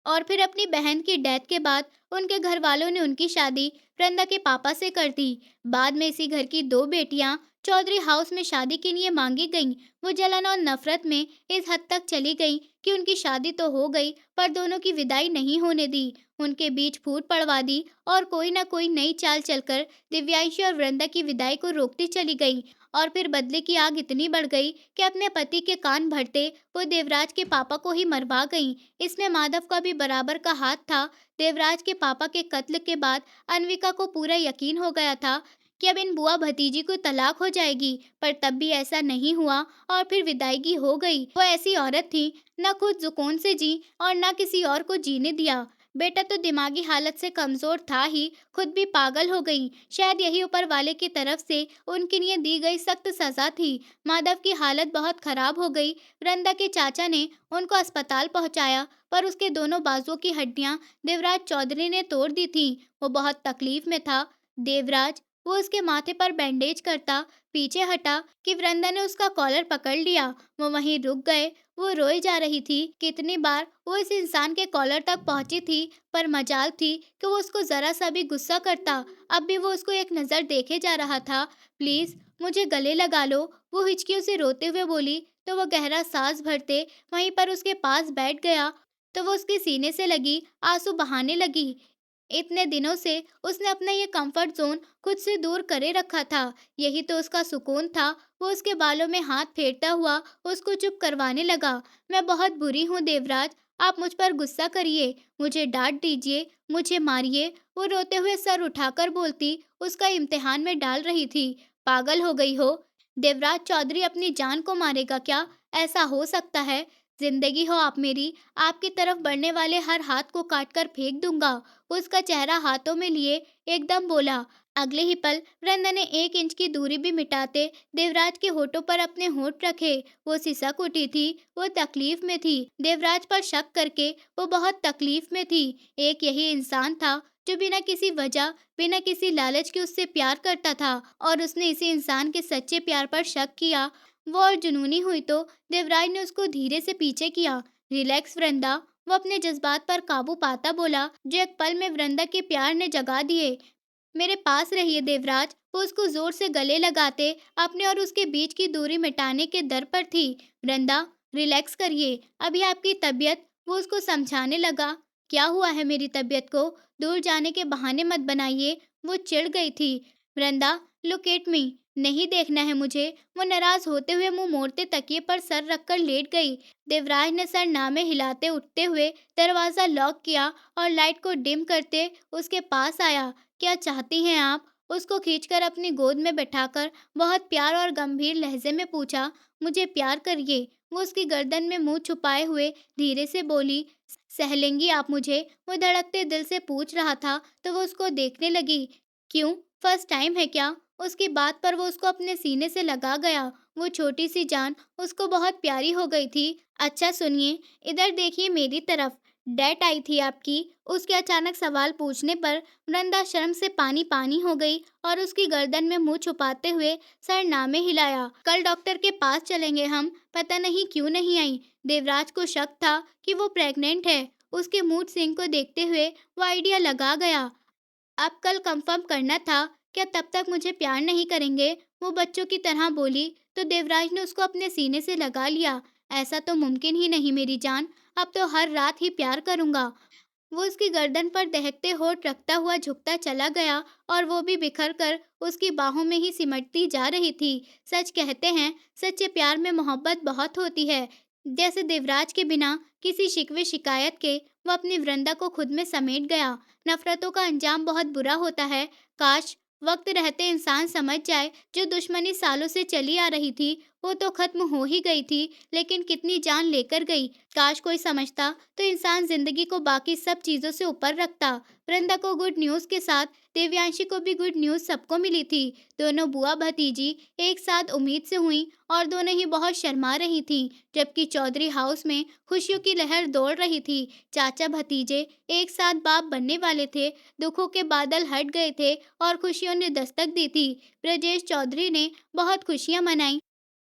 और फिर अपनी बहन की डेथ के बाद उनके घर वालों ने उनकी शादी वृंदा के पापा से कर दी। बाद में इसी घर की दो बेटियां चौधरी हाउस में शादी के लिए मांगी गईं। वो जलन और नफरत में इस हद तक चली गई कि उनकी शादी तो हो गई, पर दोनों की विदाई नहीं होने दी। उनके बीच फूट पड़वा दी और कोई ना कोई नई चाल चलकर दिव्यांशी और वृंदा की विदाई को रोकती चली गई। और फिर बदले की आग इतनी बढ़ गई कि अपने पति के कान भरते वो देवराज के पापा को ही मरवा गईं। इसमें माधव का भी बराबर का हाथ था। देवराज के पापा के कत्ल के बाद अन्विका को पूरा यकीन हो गया था कि अब इन बुआ भतीजी को तलाक हो जाएगी, पर तब भी ऐसा नहीं हुआ और फिर विदाईगी हो गई। वो ऐसी औरत थी, न खुद सुकून से जी और न किसी और को जीने दिया। बेटा तो दिमागी हालत से कमजोर था ही, खुद भी पागल हो गई। शायद यही ऊपर वाले की तरफ से उनके लिए दी गई सख्त सजा थी। माधव की हालत बहुत खराब हो गई। वृंदा के चाचा ने उनको अस्पताल पहुंचाया, पर उसके दोनों बाजुओं की हड्डियां देवराज चौधरी ने तोड़ दी थीं। वो बहुत तकलीफ में था। देवराज, वो उसके माथे पर बैंडेज करता पीछे हटा कि वृंदा ने उसका कॉलर पकड़ लिया। वो वहीं रुक गए। वो रोए जा रही थी। कितनी बार वो इस इंसान के कॉलर तक पहुंची थी, पर मजाल थी कि वो उसको जरा सा भी गुस्सा करता। अब भी वो उसको एक नजर देखे जा रहा था। प्लीज मुझे गले लगा लो, वो हिचकियों से रोते हुए बोली। तो वो गहरा सांस भरते वहीं पर उसके पास बैठ गया, तो वो उसके सीने से लगी आंसू बहाने लगी। इतने दिनों से उसने अपना ये कंफर्ट जोन खुद से दूर करे रखा था। यही तो उसका सुकून था। वो उसके बालों में हाथ फेरता हुआ उसको चुप करवाने लगा। मैं बहुत बुरी हूँ देवराज, आप मुझ पर गुस्सा करिए, मुझे डांट दीजिए, मुझे मारिए। वो रोते हुए सर उठाकर बोलती उसका इम्तिहान में डाल रही थी। पागल हो गई हो? देवराज चौधरी अपनी जान को मारेगा क्या? ऐसा हो सकता है? जिंदगी हो आप मेरी, आपकी तरफ बढ़ने वाले हर हाथ को काट कर फेंक दूंगा। उसका चेहरा हाथों में लिए एकदम बोला। अगले ही पल वृंदा ने 1 इंच की दूरी भी मिटाते देवराज के होठों पर अपने होठ रखे। वो सिसक उठी थी। वो तकलीफ में थी। देवराज पर शक करके वो बहुत तकलीफ में थी। एक यही इंसान था जो बिना किसी वजह, बिना किसी लालच के उससे प्यार करता था, और उसने इसी इंसान के सच्चे प्यार पर शक किया। वो और जुनूनी हुई तो देवराज ने उसको धीरे से पीछे किया। रिलैक्स वृंदा, वो अपने जज्बात पर काबू पाता बोला, जो एक पल में वृंदा के प्यार ने जगा दिए। मेरे पास रहिए देवराज। वो उसको जोर से गले लगाते अपने और उसके बीच की दूरी मिटाने के दर पर थी। वृंदा, रिलैक्स करिए, अभी आपकी तबीयत। वो उसको समझाने लगा। क्या हुआ है मेरी तबीयत को? दूर जाने के बहाने मत बनाइए। वो चिढ़ गई थी। वृंदा, लुक एट मी, नहीं देखना है मुझे। वो नाराज होते हुए मुंह मोड़ते तकिए पर सर रखकर लेट गई। देवराज ने सर नामे हिलाते उठते हुए दरवाजा लॉक किया और लाइट को डिम करते उसके पास आया। क्या चाहती हैं आप? उसको खींचकर अपनी गोद में बैठाकर बहुत प्यार और गंभीर लहजे में पूछा। मुझे प्यार करिए। वो उसकी गर्दन में मुंह छुपाए हुए धीरे से बोली। सह लेंगी आप मुझे? वो धड़कते दिल से पूछ रहा था तो वो उसको देखने लगी। क्यों? फर्स्ट टाइम है क्या? उसकी बात पर वो उसको अपने सीने से लगा गया। वो छोटी सी जान उसको बहुत प्यारी हो गई थी। अच्छा सुनिए, इधर देखिए मेरी तरफ। डेट आई थी आपकी। उसके अचानक सवाल पूछने पर वृंदा शर्म से पानी पानी हो गई और उसकी गर्दन में मुंह छुपाते हुए सर ना में हिलाया। कल डॉक्टर के पास चलेंगे हम। पता नहीं क्यों नहीं आई। देवराज को शक था कि वो प्रेग्नेंट है। उसके मूड स्विंग को देखते हुए वो आइडिया लगा गया। अब कल कंफर्म करना था, क्या तब तक मुझे प्यार नहीं करेंगे? वो बच्चों की तरह बोली, तो देवराज ने उसको अपने सीने से लगा लिया। ऐसा तो मुमकिन ही नहीं मेरी जान, अब तो हर रात ही प्यार करूँगा। वो उसकी गर्दन पर दहकते होठ रखता हुआ झुकता चला गया और वो भी बिखर कर उसकी बाहों में ही सिमटती जा रही थी। सच कहते हैं, सच्चे प्यार में मोहब्बत बहुत होती है। जैसे देवराज के बिना किसी शिकवे शिकायत के वो अपनी वृंदा को खुद में समेट गया। नफरतों का अंजाम बहुत बुरा होता है। काश वक्त रहते इंसान समझ जाए, जो दुश्मनी सालों से चली आ रही थी वो तो खत्म हो ही गई थी, लेकिन कितनी जान लेकर गई। काश कोई समझता तो इंसान जिंदगी को बाकी सब चीजों से ऊपर रखता। वृंदा को गुड न्यूज के साथ देवयांशी को भी गुड न्यूज सबको मिली थी। दोनों बुआ भतीजी एक साथ उम्मीद से हुई और दोनों ही बहुत शर्मा रही थीं, जबकि चौधरी हाउस में खुशियों की लहर दौड़ रही थी। चाचा भतीजे एक साथ बाप बनने वाले थे। दुखों के बादल हट गए थे और खुशियों ने दस्तक दी थी। ब्रजेश चौधरी ने बहुत खुशियां मनाई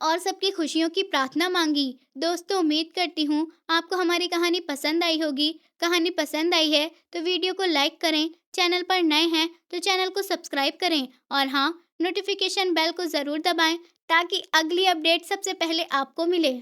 और सबकी खुशियों की प्रार्थना मांगी। दोस्तों, उम्मीद करती हूँ आपको हमारी कहानी पसंद आई होगी। कहानी पसंद आई है तो वीडियो को लाइक करें, चैनल पर नए हैं तो चैनल को सब्सक्राइब करें और हाँ, नोटिफिकेशन बेल को ज़रूर दबाएं ताकि अगली अपडेट सबसे पहले आपको मिले।